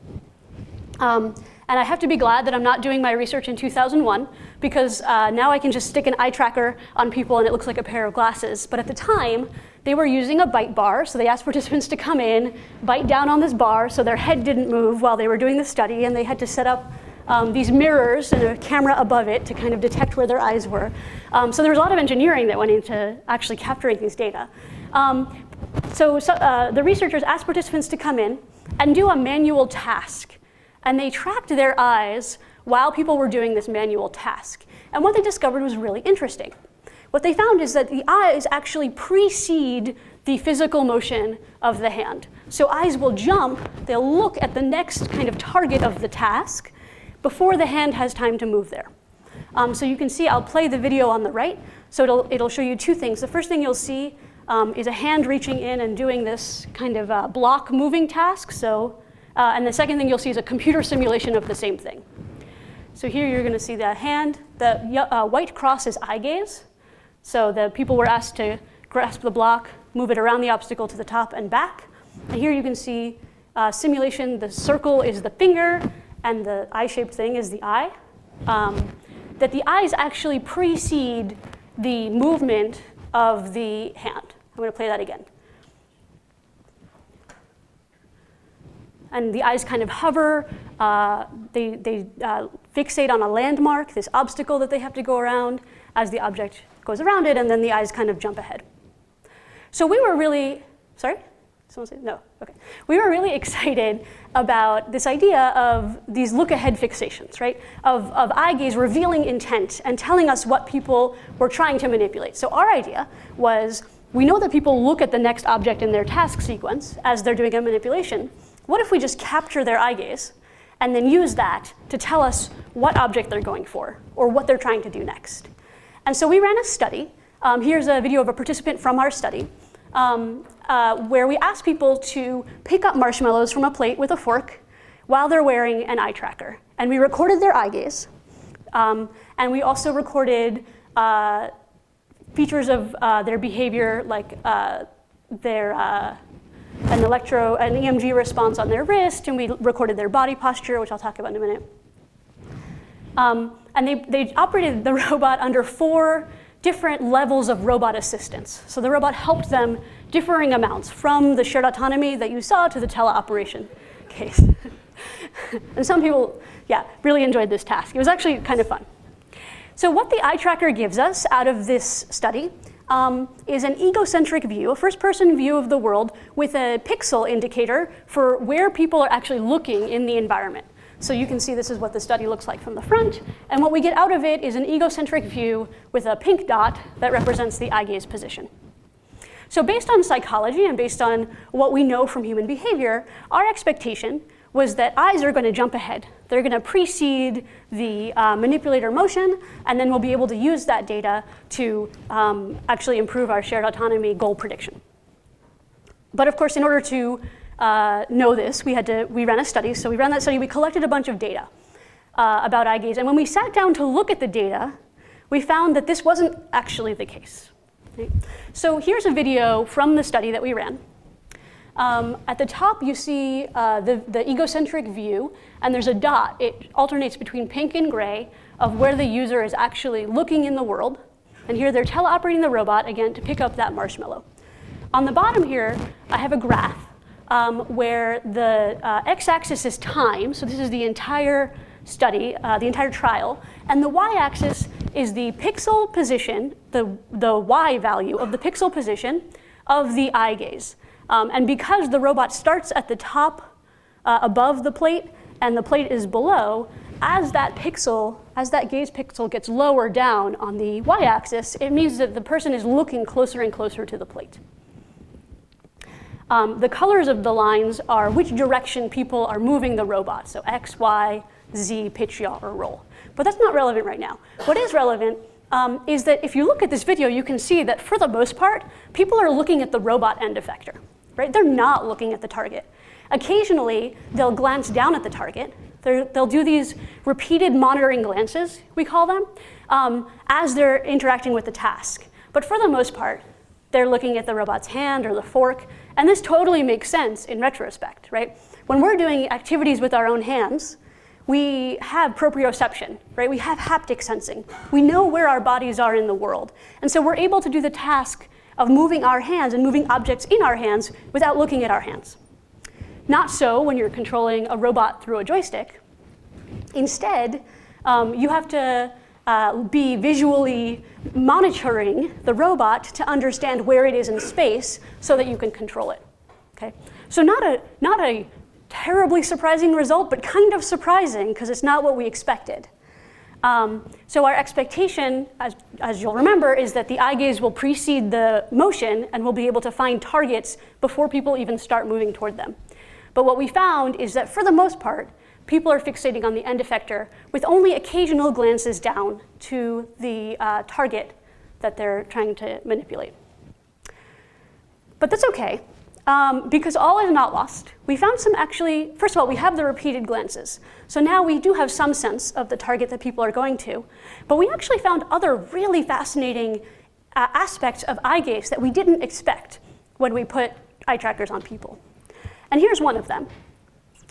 And And I have to be glad that I'm not doing my research in 2001, because now I can just stick an eye tracker on people and it looks like a pair of glasses. But at the time, they were using a bite bar, so they asked participants to come in, bite down on this bar so their head didn't move while they were doing the study, and they had to set up these mirrors and a camera above it to kind of detect where their eyes were. So there was a lot of engineering that went into actually capturing these data. So the researchers asked participants to come in and do a manual task. And they tracked their eyes while people were doing this manual task. And what they discovered was really interesting. What they found is that the eyes actually precede the physical motion of the hand. So eyes will jump, they'll look at the next kind of target of the task before the hand has time to move there. So you can see, I'll play the video on the right. So it'll show you two things. The first thing you'll see is a hand reaching in and doing this kind of block moving task. And the second thing you'll see is a computer simulation of the same thing. So here you're going to see the hand. The white cross is eye gaze. So the people were asked to grasp the block, move it around the obstacle to the top and back. And here you can see simulation. The circle is the finger, and the eye-shaped thing is the eye. That the eyes actually precede the movement of the hand. I'm going to play that again. And the eyes kind of hover. They fixate on a landmark, this obstacle that they have to go around as the object goes around it, and then the eyes kind of jump ahead. So we were really, sorry? Someone say no? Okay. We were really excited about this idea of these look-ahead fixations, right? Of eye gaze revealing intent and telling us what people were trying to manipulate. So our idea was, we know that people look at the next object in their task sequence as they're doing a manipulation. What if we just capture their eye gaze and then use that to tell us what object they're going for or what they're trying to do next? And so we ran a study. Here's a video of a participant from our study where we asked people to pick up marshmallows from a plate with a fork while they're wearing an eye tracker. And we recorded their eye gaze. And we also recorded features of their behavior, like an EMG response on their wrist, and we recorded their body posture, which I'll talk about in a minute. And they operated the robot under 4 different levels of robot assistance. So the robot helped them differing amounts, from the shared autonomy that you saw to the teleoperation case. And some people, really enjoyed this task. It was actually kind of fun. So what the eye tracker gives us out of this study is an egocentric view, a first-person view of the world with a pixel indicator for where people are actually looking in the environment. So you can see this is what the study looks like from the front. And what we get out of it is an egocentric view with a pink dot that represents the eye gaze position. So based on psychology and based on what we know from human behavior, our expectation was that eyes are going to jump ahead. They're going to precede the manipulator motion, and then we'll be able to use that data to actually improve our shared autonomy goal prediction. But of course, in order to know this, we ran a study. So we ran that study, we collected a bunch of data about eye gaze. And when we sat down to look at the data, we found that this wasn't actually the case. Right? So here's a video from the study that we ran. At the top, you see the egocentric view, and there's a dot. It alternates between pink and gray of where the user is actually looking in the world. And here they're teleoperating the robot, again, to pick up that marshmallow. On the bottom here, I have a graph where the x-axis is time. So this is the entire study, the entire trial. And the y-axis is the pixel position, the y value of the pixel position of the eye gaze. And because the robot starts at the top above the plate and the plate is below, as that gaze pixel gets lower down on the y-axis, it means that the person is looking closer and closer to the plate. The colors of the lines are which direction people are moving the robot. So X, Y, Z, pitch, yaw, or roll. But that's not relevant right now. What is relevant is that if you look at this video, you can see that for the most part, people are looking at the robot end effector. Right? They're not looking at the target. Occasionally, they'll glance down at the target. They'll do these repeated monitoring glances, we call them, as they're interacting with the task. But for the most part, they're looking at the robot's hand or the fork, and this totally makes sense in retrospect, right? When we're doing activities with our own hands, we have proprioception, right? We have haptic sensing. We know where our bodies are in the world. And so we're able to do the task of moving our hands and moving objects in our hands without looking at our hands. Not so when you're controlling a robot through a joystick. Instead, you have to be visually monitoring the robot to understand where it is in space so that you can control it. Okay? So not a terribly surprising result, but kind of surprising because it's not what we expected. So our expectation, as you'll remember, is that the eye gaze will precede the motion and we'll be able to find targets before people even start moving toward them. But what we found is that for the most part, people are fixating on the end effector with only occasional glances down to the target that they're trying to manipulate. But that's okay, because all is not lost. We found some actually, first of all, we have the repeated glances. So now we do have some sense of the target that people are going to. But we actually found other really fascinating aspects of eye gaze that we didn't expect when we put eye trackers on people. And here's one of them.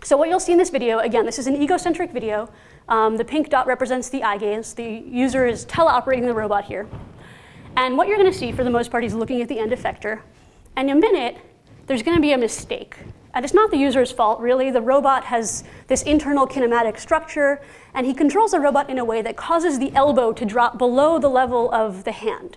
So what you'll see in this video, again, this is an egocentric video. The pink dot represents the eye gaze. The user is teleoperating the robot here. And what you're going to see, for the most part, is looking at the end effector. And in a minute, there's going to be a mistake. And it's not the user's fault, really. The robot has this internal kinematic structure, and he controls the robot in a way that causes the elbow to drop below the level of the hand.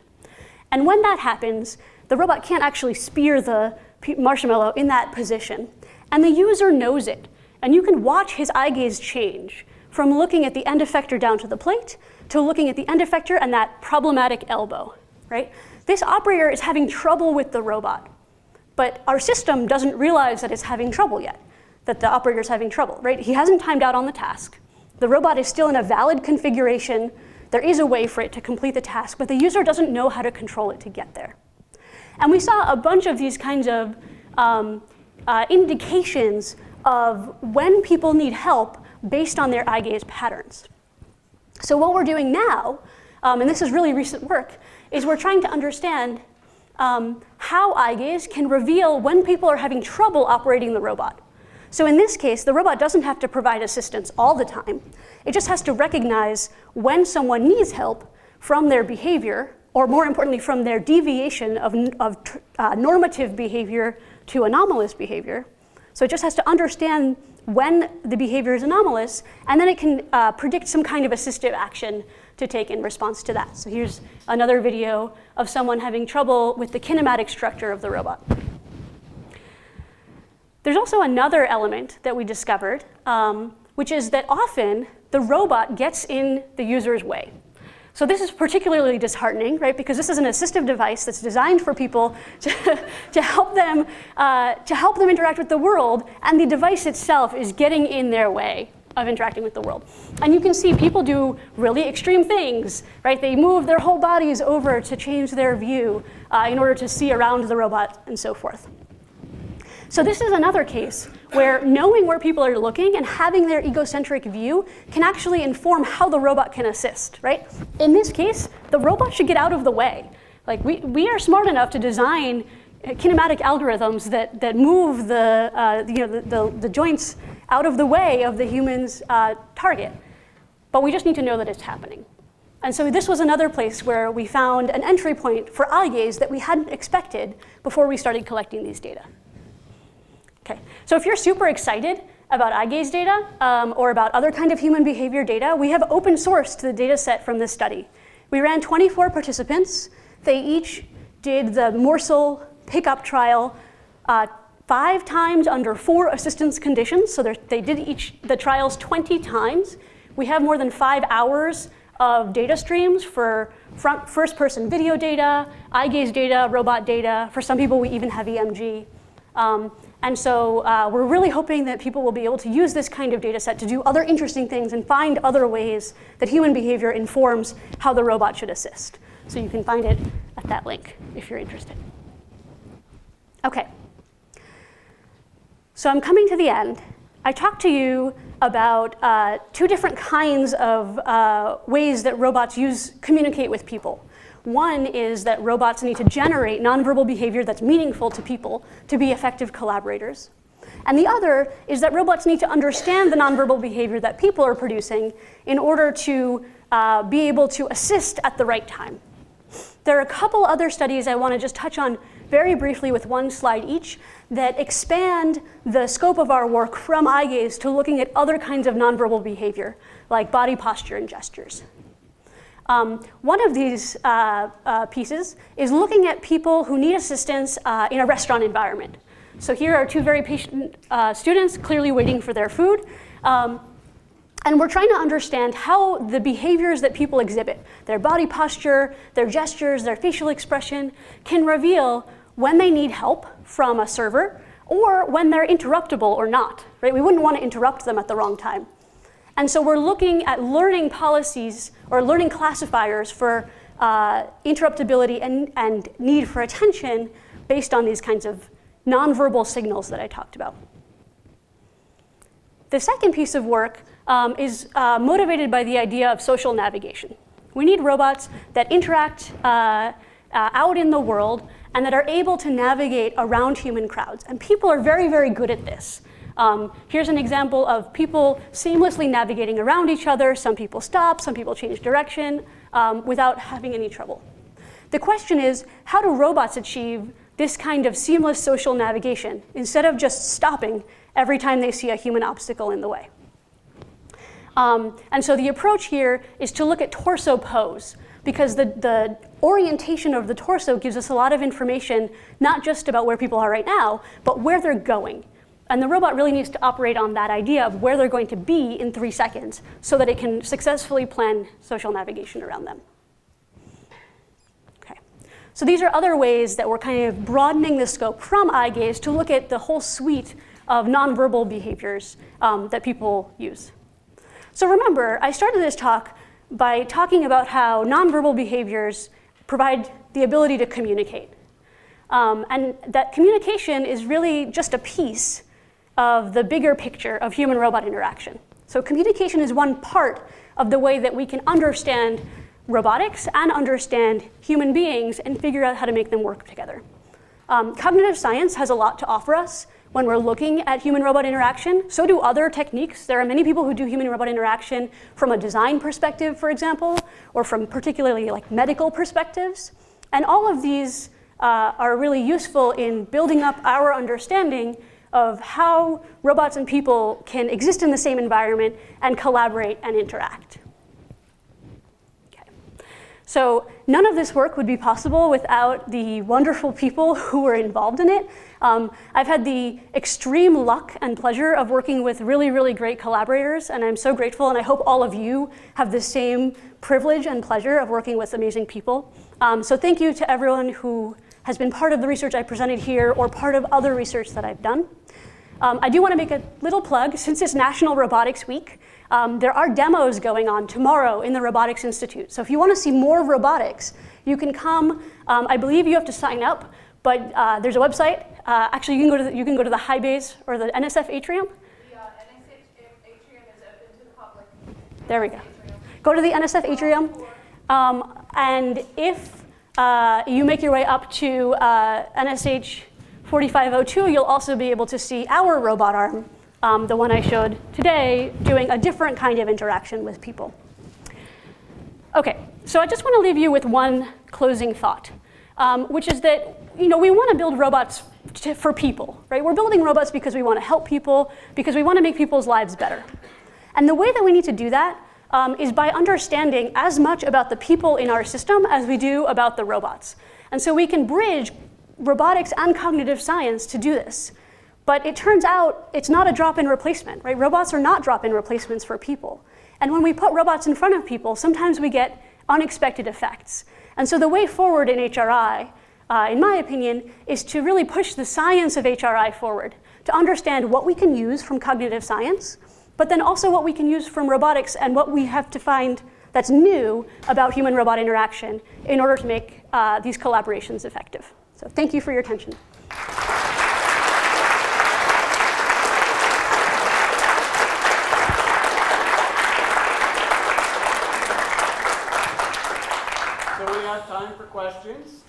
And when that happens, the robot can't actually spear the marshmallow in that position. And the user knows it. And you can watch his eye gaze change from looking at the end effector down to the plate to looking at the end effector and that problematic elbow, right? This operator is having trouble with the robot, but our system doesn't realize that it's having trouble yet, that the operator's having trouble, right? He hasn't timed out on the task. The robot is still in a valid configuration. There is a way for it to complete the task, but the user doesn't know how to control it to get there. And we saw a bunch of these kinds of indications of when people need help based on their eye gaze patterns. So what we're doing now, and this is really recent work, is we're trying to understand how eye gaze can reveal when people are having trouble operating the robot. So in this case, the robot doesn't have to provide assistance all the time. It just has to recognize when someone needs help from their behavior, or more importantly, from their deviation of normative behavior to anomalous behavior. So it just has to understand when the behavior is anomalous, and then it can predict some kind of assistive action to take in response to that. So here's another video of someone having trouble with the kinematic structure of the robot. There's also another element that we discovered, which is that often the robot gets in the user's way. So this is particularly disheartening, right? Because this is an assistive device that's designed for people to help them interact with the world, and the device itself is getting in their way of interacting with the world. And you can see people do really extreme things, right? They move their whole bodies over to change their view in order to see around the robot and so forth. So this is another case where knowing where people are looking and having their egocentric view can actually inform how the robot can assist, right? In this case, the robot should get out of the way. Like we are smart enough to design kinematic algorithms that move the joints out of the way of the human's target. But we just need to know that it's happening. And so this was another place where we found an entry point for eye gaze that we hadn't expected before we started collecting these data. Okay, so if you're super excited about eye gaze data or about other kind of human behavior data, we have open sourced the data set from this study. We ran 24 participants. They each did the morsel pickup trial 5 times under 4 assistance conditions. So they did the trials 20 times. We have more than 5 hours of data streams for first-person video data, eye gaze data, robot data. For some people, we even have EMG. And so we're really hoping that people will be able to use this kind of data set to do other interesting things and find other ways that human behavior informs how the robot should assist. So you can find it at that link if you're interested. Okay. So I'm coming to the end. I talked to you about 2 different kinds of ways that robots communicate with people. One is that robots need to generate nonverbal behavior that's meaningful to people to be effective collaborators. And the other is that robots need to understand the nonverbal behavior that people are producing in order to be able to assist at the right time. There are a couple other studies I want to just touch on very briefly with one slide each that expand the scope of our work from eye gaze to looking at other kinds of nonverbal behavior, like body posture and gestures. One of these pieces is looking at people who need assistance in a restaurant environment. So here are two very patient students clearly waiting for their food. And we're trying to understand how the behaviors that people exhibit, their body posture, their gestures, their facial expression, can reveal when they need help from a server or when they're interruptible or not, right? We wouldn't want to interrupt them at the wrong time. And so we're looking at learning policies or learning classifiers for interruptibility and need for attention based on these kinds of nonverbal signals that I talked about. The second piece of work is motivated by the idea of social navigation. We need robots that interact out in the world and that are able to navigate around human crowds. And people are very, very good at this. Here's an example of people seamlessly navigating around each other. Some people stop, some people change direction without having any trouble. The question is, how do robots achieve this kind of seamless social navigation instead of just stopping every time they see a human obstacle in the way? And so the approach here is to look at torso pose, because the orientation of the torso gives us a lot of information, not just about where people are right now, but where they're going. And the robot really needs to operate on that idea of where they're going to be in 3 seconds so that it can successfully plan social navigation around them. Okay. So these are other ways that we're kind of broadening the scope from eye gaze to look at the whole suite of nonverbal behaviors that people use. So remember, I started this talk by talking about how nonverbal behaviors provide the ability to communicate. And that communication is really just a piece of the bigger picture of human-robot interaction. So communication is one part of the way that we can understand robotics and understand human beings and figure out how to make them work together. Cognitive science has a lot to offer us when we're looking at human-robot interaction. So do other techniques. There are many people who do human-robot interaction from a design perspective, for example, or from particularly like medical perspectives. And all of these are really useful in building up our understanding of how robots and people can exist in the same environment and collaborate and interact. Okay. So none of this work would be possible without the wonderful people who were involved in it. I've had the extreme luck and pleasure of working with really, really great collaborators, and I'm so grateful, and I hope all of you have the same privilege and pleasure of working with amazing people. So thank you to everyone who has been part of the research I presented here or part of other research that I've done. I do want to make a little plug. Since it's National Robotics Week, there are demos going on tomorrow in the Robotics Institute. So if you want to see more robotics, you can come. I believe you have to sign up, but there's a website. Actually, you can go to the high base or the NSF atrium. The NSF atrium is open to the public. There we go. Go to the NSF atrium, and if you make your way up to NSH 4502, you'll also be able to see our robot arm, the one I showed today, doing a different kind of interaction with people. Okay, so I just want to leave you with one closing thought, which is that we want to build robots for people, right? We're building robots because we want to help people, because we want to make people's lives better. And the way that we need to do that is by understanding as much about the people in our system as we do about the robots. And so we can bridge robotics and cognitive science to do this. But it turns out it's not a drop-in replacement, right? Robots are not drop-in replacements for people. And when we put robots in front of people, sometimes we get unexpected effects. And so the way forward in HRI, in my opinion, is to really push the science of HRI forward, to understand what we can use from cognitive science, but then also what we can use from robotics and what we have to find that's new about human-robot interaction in order to make these collaborations effective. So thank you for your attention. So we have time for questions.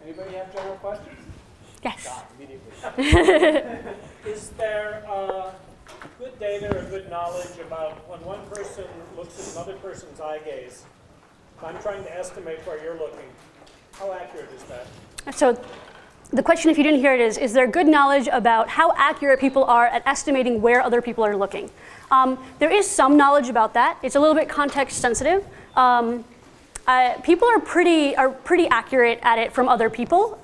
Anybody have general questions? Yes. Immediately. Is there good data or good knowledge about when one person looks at another person's eye gaze? I'm trying to estimate where you're looking. How accurate is that? So the question, if you didn't hear it, is there good knowledge about how accurate people are at estimating where other people are looking? There is some knowledge about that. It's a little bit context sensitive. People are pretty accurate at it from other people.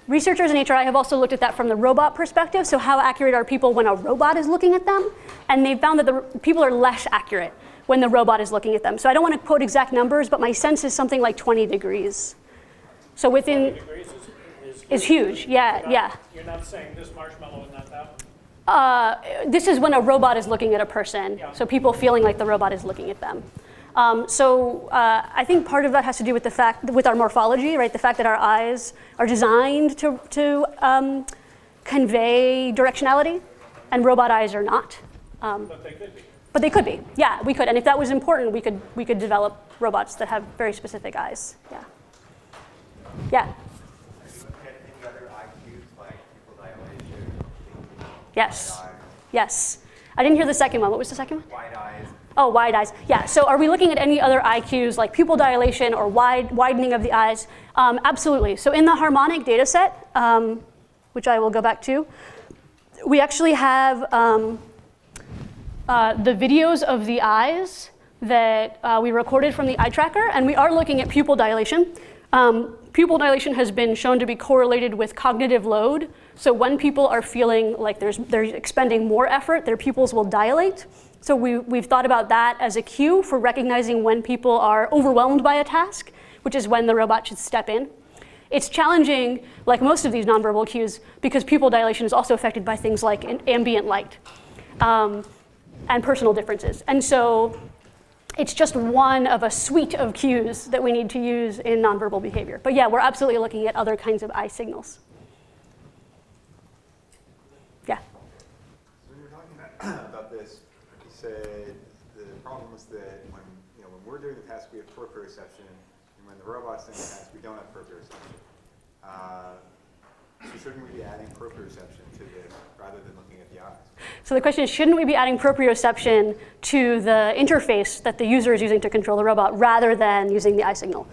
Researchers in HRI have also looked at that from the robot perspective. So how accurate are people when a robot is looking at them? And they've found that the people are less accurate when the robot is looking at them. So I don't want to quote exact numbers, but my sense is something like 20 degrees. So within 20 degrees is huge. Yeah. You're not saying this marshmallow is not that one? This is when a robot is looking at a person. Yeah. So people feeling like the robot is looking at them. I think part of that has to do with with our morphology, right? The fact that our eyes are designed to convey directionality, and robot eyes are not. But they could be. But they could be. Yeah, we could. And if that was important, we could develop robots that have very specific eyes. Yeah. Yeah. Have you looked at any other IQs like pupil dilation? Yes. Wide eyes? Yes. I didn't hear the second one. What was the second one? Wide eyes. Oh, wide eyes. Yeah, so are we looking at any other IQs like pupil dilation or widening of the eyes? Absolutely. So in the harmonic data set, which I will go back to, we actually have the videos of the eyes that we recorded from the eye tracker, and we are looking at pupil dilation. Pupil dilation has been shown to be correlated with cognitive load. So when people are feeling like they're expending more effort, their pupils will dilate. So we've thought about that as a cue for recognizing when people are overwhelmed by a task, which is when the robot should step in. It's challenging, like most of these nonverbal cues, because pupil dilation is also affected by things like ambient light and personal differences. And so it's just one of a suite of cues that we need to use in nonverbal behavior. But yeah, we're absolutely looking at other kinds of eye signals. Yeah. So when you were talking about this, you said the problem was that when we're doing the task, we have proprioception, and when the robot's doing the task, we don't have proprioception. So shouldn't we be adding proprioception to this rather than looking at the eyes? So the question is, shouldn't we be adding proprioception to the interface that the user is using to control the robot rather than using the eye signal?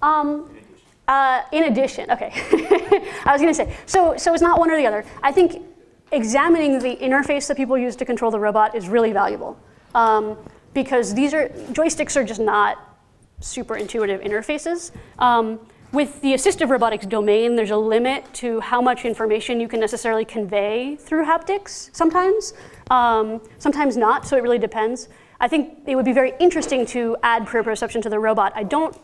In addition, okay. I was going to say, so it's not one or the other. I think examining the interface that people use to control the robot is really valuable because joysticks are just not super intuitive interfaces. With the assistive robotics domain, there's a limit to how much information you can necessarily convey through haptics sometimes. Sometimes not, so it really depends. I think it would be very interesting to add proprioception to the robot. I don't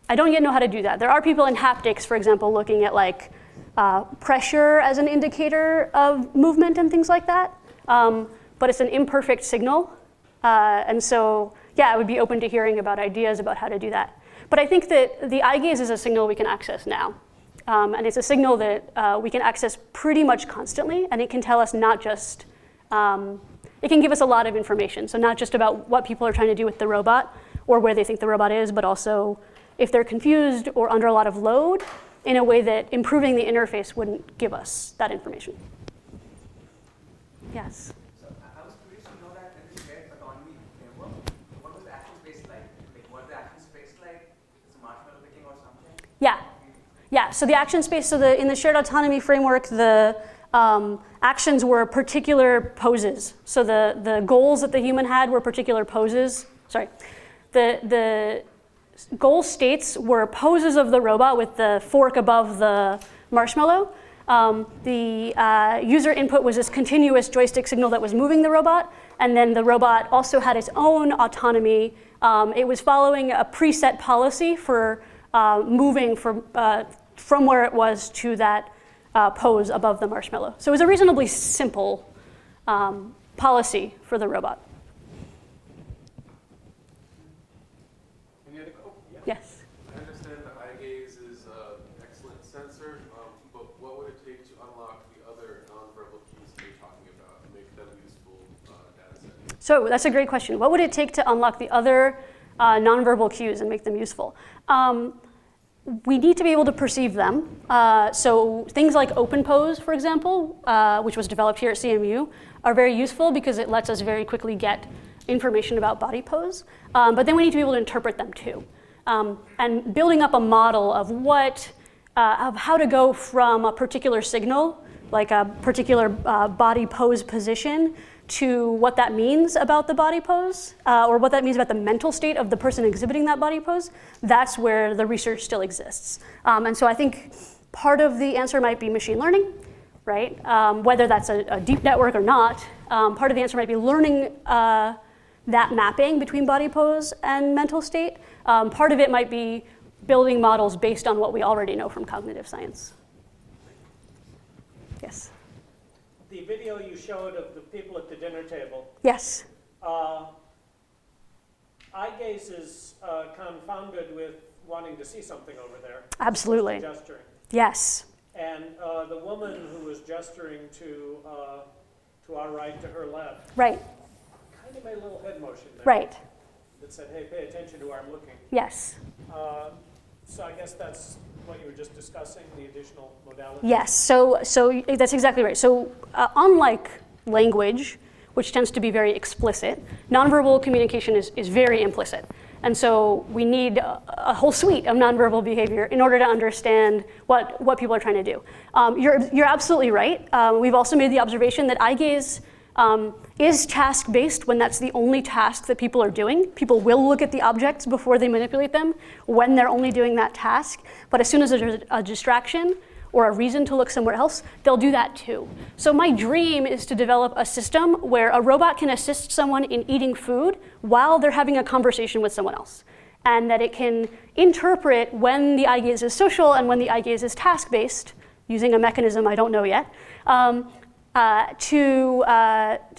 yet know how to do that. There are people in haptics, for example, looking at like pressure as an indicator of movement and things like that. But it's an imperfect signal. And so, yeah, I would be open to hearing about ideas about how to do that. But I think that the eye gaze is a signal we can access now. And it's a signal that we can access pretty much constantly. And it can tell us not just, it can give us a lot of information. So not just about what people are trying to do with the robot or where they think the robot is, but also if they're confused or under a lot of load in a way that improving the interface wouldn't give us that information. Yes? So I was curious to know that in the shared autonomy framework, what was the action space like? Like, what the action space like? Is a marshmallow picking or something? Yeah, so the action space, in the shared autonomy framework, the actions were particular poses. So the goals that the human had were particular poses. Sorry. The goal states were poses of the robot with the fork above the marshmallow. The user input was this continuous joystick signal that was moving the robot, and then the robot also had its own autonomy. It was following a preset policy for moving from where it was to that pose above the marshmallow. So it was a reasonably simple policy for the robot. Yes. I understand the eye gaze is an excellent sensor, but what would it take to unlock the other nonverbal cues you're talking about and make them useful data sets? So that's a great question. What would it take to unlock the other nonverbal cues and make them useful? we need to be able to perceive them. So things like open pose, for example, which was developed here at CMU, are very useful because it lets us very quickly get information about body pose. But then we need to be able to interpret them too. And building up a model of of how to go from a particular signal, like a particular body pose position, to what that means about the body pose, or what that means about the mental state of the person exhibiting that body pose, that's where the research still exists. And so I think part of the answer might be machine learning, right? Whether that's a deep network or not, part of the answer might be learning that mapping between body pose and mental state. Part of it might be building models based on what we already know from cognitive science. Yes? The video you showed of the people at the dinner table, Yes. eye gaze is confounded with wanting to see something over there. Absolutely. Gesturing. Yes. And the woman who was gesturing to our right, to her left, Right. kind of made a little head motion there. Right. That said, hey, pay attention to where I'm looking. Yes. So I guess that's what you were just discussing, the additional modalities. Yes. So that's exactly right. So unlike language, which tends to be very explicit, nonverbal communication is very implicit. And so we need a whole suite of nonverbal behavior in order to understand what people are trying to do. You're absolutely right. We've also made the observation that eye gaze is task-based when that's the only task that people are doing. People will look at the objects before they manipulate them when they're only doing that task. But as soon as there's a distraction or a reason to look somewhere else, they'll do that too. So my dream is to develop a system where a robot can assist someone in eating food while they're having a conversation with someone else. And that it can interpret when the eye gaze is social and when the eye gaze is task-based, using a mechanism I don't know yet, to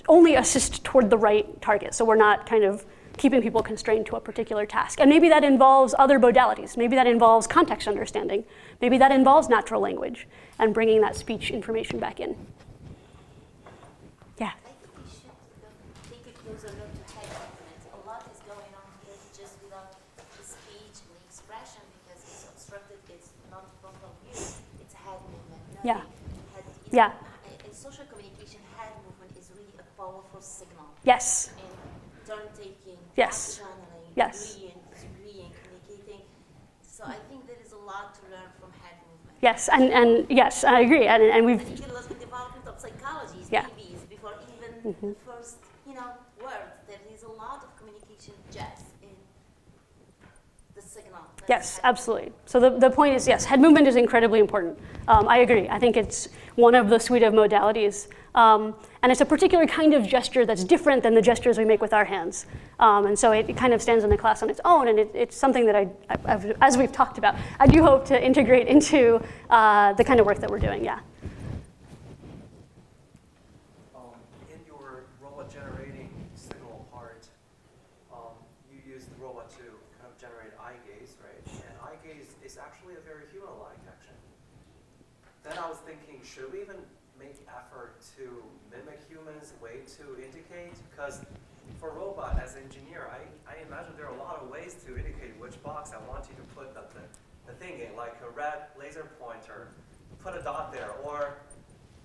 only assist toward the right target. So we're not kind of keeping people constrained to a particular task. And maybe that involves other modalities. Maybe that involves context understanding. Maybe that involves natural language and bringing that speech information back in. Yeah. I think we should take a closer look to head movements. A lot is going on here just without the speech and the expression because it's obstructed, it's not from view, it's a head movement. Yeah. Head, Yeah. In social communication, head movement is really a powerful signal. Yes. In turn-taking, Yes. channeling, Yes. agreeing, disagreeing, communicating. So I think there is a lot to learn from head movement. Yes, and yes, I agree. And we've, And you can look at the development of psychology, Yeah. babies, before even the first, word. There is a lot of communication just in the signal. yes, absolutely. So the point is, yes, head movement is incredibly important. I agree. I think it's one of the suite of modalities. And it's a particular kind of gesture that's different than the gestures we make with our hands. And so it kind of stands in the class on its own, and it's something that as we've talked about, I do hope to integrate into the kind of work that we're doing, yeah. In your robot generating signal part, you use the robot to kind of generate eye gaze, right? And eye gaze is actually a very human-like action. Then I was thinking, should we even make effort to mimic humans' way to indicate? Because for robot, as an engineer, I imagine there are a lot of ways to indicate which box I want you to put the thing in, like a red laser pointer, put a dot there, or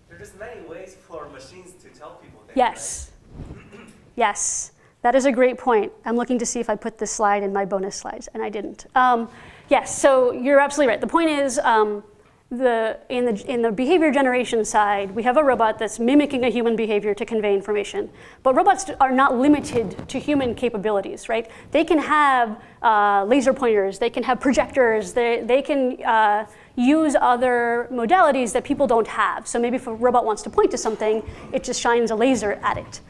there are just many ways for machines to tell people things. Yes. Right? Yes. That is a great point. I'm looking to see if I put this slide in my bonus slides, and I didn't. Yes, so you're absolutely right. The point is, in the behavior generation side, we have a robot that's mimicking a human behavior to convey information. But robots are not limited to human capabilities, right? They can have laser pointers, they can have projectors, they can use other modalities that people don't have. So maybe if a robot wants to point to something, it just shines a laser at it.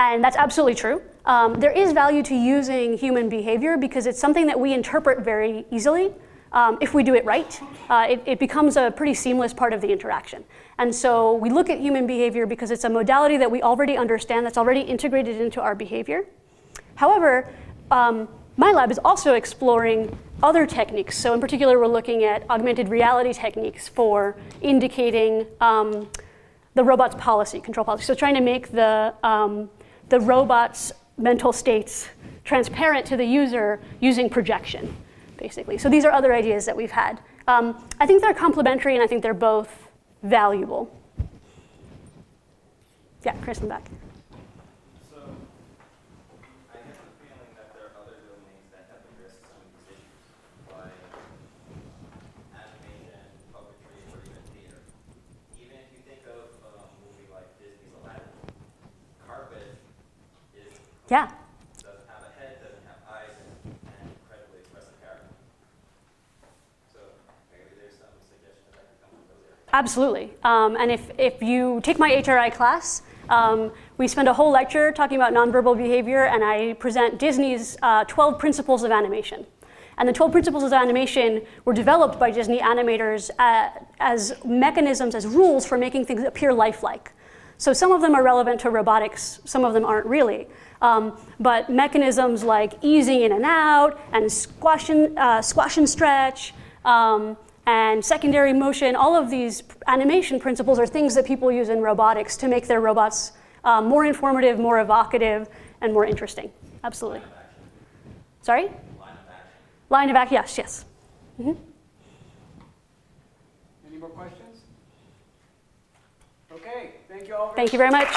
And that's absolutely true. There is value to using human behavior because it's something that we interpret very easily. If we do it right, it becomes a pretty seamless part of the interaction. And so we look at human behavior because it's a modality that we already understand, that's already integrated into our behavior. However, my lab is also exploring other techniques. So in particular, we're looking at augmented reality techniques for indicating the robot's policy, control policy. So trying to make the robot's mental states transparent to the user using projection. basically. So these are other ideas that we've had. I think they're complementary, and I think they're both valuable. Yeah, Chris in the back. So, I get the feeling that there are other domains that have addressed some of these issues, like animation, puppetry, or even theater. Even if you think of a movie like Disney's Aladdin, carpet is Yeah. doesn't have a head, doesn't have eyes, and incredibly expressive character. So maybe there's some suggestions that could come from those areas. Absolutely. And if you take my HRI class, we spend a whole lecture talking about nonverbal behavior, and I present Disney's 12 principles of animation. And the 12 principles of animation were developed by Disney animators as mechanisms, as rules for making things appear lifelike. So some of them are relevant to robotics, some of them aren't really. But mechanisms like easing in and out, and squash and stretch, and secondary motion, all of these animation principles are things that people use in robotics to make their robots more informative, more evocative, and more interesting. Absolutely. Sorry? Line of action. Line of action, yes. Mm-hmm. Any more questions? Okay, thank you all. Thank you very much.